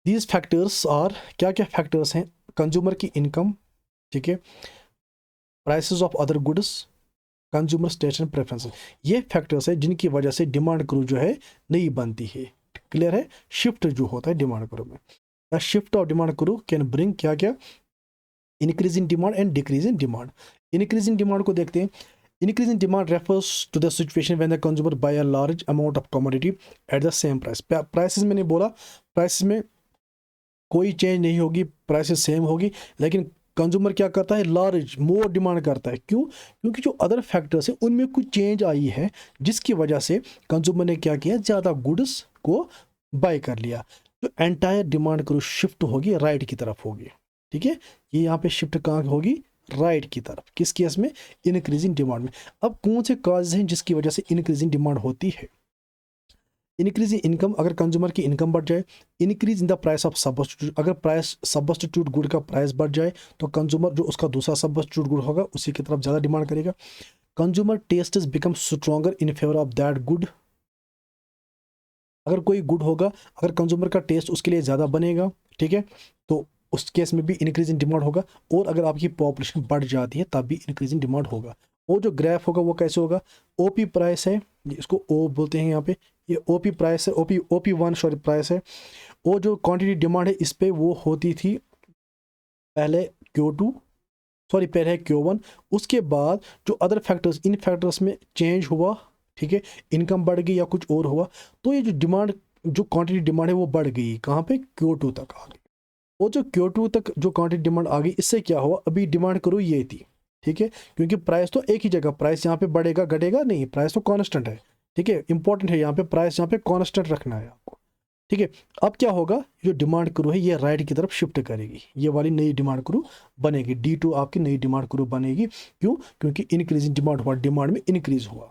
These factors are, क्या क्या फैक्टर्स हैं, कंज्यूमर की इनकम, ठीक है, prices of other goods, consumer taste and preferences, ये फैक्टर्स है जिनकी वजह से डिमांड करू जो है नहीं बनती है। क्लियर है? शिफ्ट जो होता है डिमांड करू में, शिफ्ट ऑफ डिमांड करू कैन ब्रिंग क्या क्या, increase in demand and decrease in demand. Increase in demand को देखते हैं। Increase in demand refers to the situation when the consumer buy a large amount of commodity at the same price. Prices में नहीं बोला, prices में कोई change नहीं होगी, प्राइसेस सेम होगी, लेकिन कंज्यूमर क्या करता है, लार्ज मोर डिमांड करता है। क्यों? क्योंकि जो अदर फैक्टर्स है उनमें कुछ चेंज आई है जिसकी वजह से कंज्यूमर ने क्या किया, ज़्यादा गुड्स को बाय कर लिया। तो एंटायर डिमांड करो शिफ्ट होगी राइट की तरफ होगी। ठीक है। ये यहाँ पे शिफ्ट कहाँ होगी, राइट की तरफ। किस केस में, इंक्रीजिंग डिमांड में। अब कौन से काज हैं जिसकी वजह से इंक्रीजिंग डिमांड होती है? इंक्रीज इन इनकम, अगर कंज्यूमर की इनकम बढ़ जाए। Increase in the price of substitute, अगर प्राइस सब्स्टिट्यूट गुड का प्राइस बढ़ जाए तो कंज्यूमर जो उसका दूसरा सब्स्टिट्यूट गुड होगा उसी की तरफ ज़्यादा डिमांड करेगा। Consumer taste is become stronger in favour of that good, अगर कोई गुड होगा, अगर कंज्यूमर का टेस्ट उसके लिए ज़्यादा बनेगा, ठीक है, तो उस केस में भी इंक्रीज इन डिमांड होगा। और अगर आपकी पॉपुलेशन बढ़ जाती है तब भी इंक्रीज इन डिमांड होगा। और जो ग्राफ होगा वो कैसे होगा, ओपी प्राइस है, इसको ओ बोलते हैं यहाँ पे, ये ओपी प्राइस है, OP1 सॉरी प्राइस है। और जो क्वांटिटी डिमांड है इस पे वो होती थी पहले Q2, सॉरी पहले Q1, उसके बाद जो अदर फैक्टर्स, इन फैक्टर्स में चेंज हुआ, ठीक है, इनकम बढ़ गई या कुछ और हुआ, तो ये जो डिमांड, जो क्वांटिटी डिमांड है वो बढ़ गई, कहाँ पे, Q2 तक आ गई। और जो Q2 तक जो क्वांटिटी डिमांड आ गई, इससे क्या हुआ, अभी डिमांड करो ये थी, ठीक है, क्योंकि प्राइस तो एक ही जगह, प्राइस यहाँ पे बढ़ेगा घटेगा नहीं, प्राइस तो कांस्टेंट है। ठीक है। इंपॉर्टेंट है यहाँ पे प्राइस, यहाँ पे कांस्टेंट रखना है आपको। ठीक है। अब क्या होगा, जो डिमांड करू है ये राइट की तरफ शिफ्ट करेगी, ये वाली नई डिमांड करू बनेगी, D2 आपकी नई डिमांड करू बनेगी। क्यों? क्योंकि इंक्रीज इन डिमांड हुआ, डिमांड में इंक्रीज हुआ।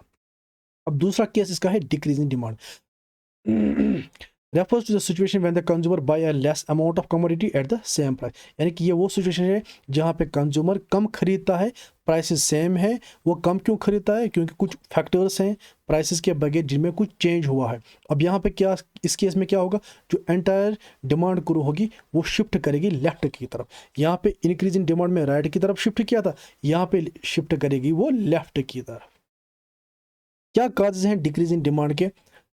अब दूसरा केस इसका है decrease in demand, refers to the situation when the consumer buy a less amount of commodity at the same price, यानी कि ये वो सिचुएशन है जहाँ पे कंज्यूमर कम खरीदता है, प्राइसेस सेम है। वो कम क्यों खरीदता है? क्योंकि कुछ फैक्टर्स हैं प्राइसेस के बगैर जिनमें कुछ चेंज हुआ है। अब यहाँ पे क्या, इस केस में क्या होगा, जो एंटायर डिमांड करू होगी वो शिफ्ट करेगी लेफ्ट की तरफ। यहाँ पे इंक्रीज इन डिमांड में राइट की तरफ शिफ्ट किया था, यहाँ पे शिफ्ट करेगी वो लेफ्ट की तरफ। क्या काजेज हैं डिक्रीज इन डिमांड के?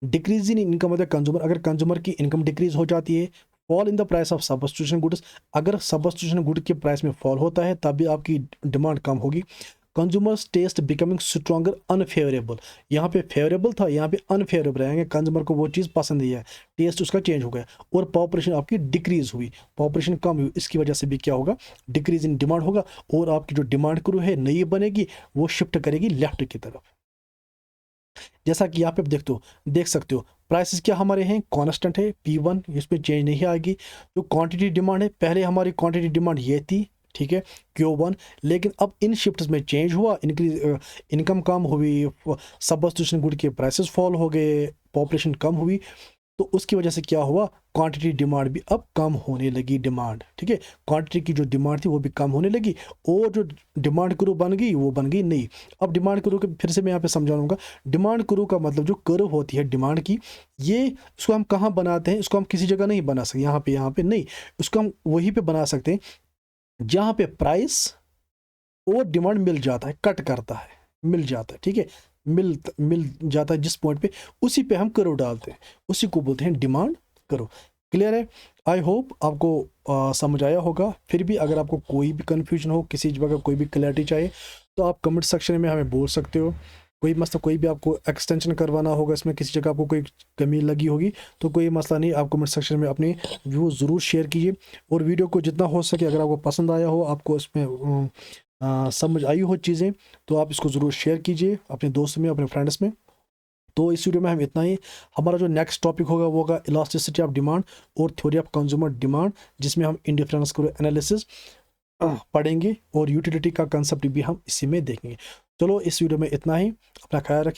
Decrease in income of the consumer, अगर कंज्यूमर की इनकम डिक्रीज हो जाती है। Fall in the price of substitution goods, अगर सब्स्टिट्यूशन गुड के प्राइस में फॉल होता है तब भी आपकी डिमांड कम होगी। Consumers taste becoming stronger unfavourable, यहाँ पे फेवरेबल था, यहाँ पे अनफेवरेबल रहेंगे, कंज्यूमर को वो चीज़ पसंद नहीं है, टेस्ट उसका चेंज हो गया। और पॉपुलेशन आपकी डिक्रीज हुई, पॉपुलेशन कम हुई, इसकी वजह से भी क्या होगा, डिक्रीज इन डिमांड होगा। और आपकी जो डिमांड करू है नई बनेगी वो शिफ्ट करेगी लेफ्ट की तरफ। जैसा कि यहाँ पे आप देख सकते हो प्राइसेस क्या हमारे हैं, कांस्टेंट है P1, इसमें चेंज नहीं आएगी। जो क्वांटिटी डिमांड है, पहले हमारी क्वांटिटी डिमांड ये थी, ठीक है, Q1, लेकिन अब इन शिफ्ट्स में चेंज हुआ, इंक्रीज इनकम कम हुई, सब्स्टिट्यूशन गुड के प्राइसेस फॉल हो गए, पॉपुलेशन कम हुई, तो उसकी वजह से क्या हुआ, क्वांटिटी डिमांड भी अब कम होने लगी डिमांड, ठीक है, क्वांटिटी की जो डिमांड थी वो भी कम होने लगी, और जो डिमांड कर्व बन गई वो बन गई नहीं। अब डिमांड कर्व के फिर से मैं यहाँ पे समझाऊंगा, डिमांड कर्व का मतलब जो कर्व होती है डिमांड की, ये इसको हम कहाँ बनाते हैं, इसको हम किसी जगह नहीं बना सकते, यहाँ पे नहीं, इसको हम वहीं पे बना सकते हैं जहाँ पे प्राइस और डिमांड मिल जाता है, कट करता है, मिल जाता है, ठीक है, मिल जाता है जिस पॉइंट पे, उसी पे हम कर्व डालते हैं, उसी को बोलते हैं डिमांड कर्व। क्लियर है? आई होप आपको समझ आया होगा। फिर भी अगर आपको कोई भी कन्फ्यूजन हो, किसी जगह कोई भी क्लैरिटी चाहिए, तो आप कमेंट सेक्शन में हमें बोल सकते हो। कोई मसला, कोई भी आपको एक्सटेंशन करवाना होगा, इसमें किसी जगह आपको कोई कमी लगी होगी, तो कोई मसला नहीं, आप कमेंट सेक्शन में अपने व्यू ज़रूर शेयर कीजिए। और वीडियो को जितना हो सके, अगर आपको पसंद आया हो, आपको इसमें समझ आई हो चीज़ें, तो आप इसको ज़रूर शेयर कीजिए अपने दोस्तों में, अपने फ्रेंड्स में। तो इस वीडियो में हम इतना ही। हमारा जो नेक्स्ट टॉपिक होगा वो होगा इलास्टिसिटी ऑफ डिमांड और थ्योरी ऑफ कंज्यूमर डिमांड, जिसमें हम इंडिफरेंस कर्व एनालिसिस पढ़ेंगे और यूटिलिटी का कंसेप्ट भी हम इसी में देखेंगे। चलो इस वीडियो में इतना ही, अपना ख्याल रखिए।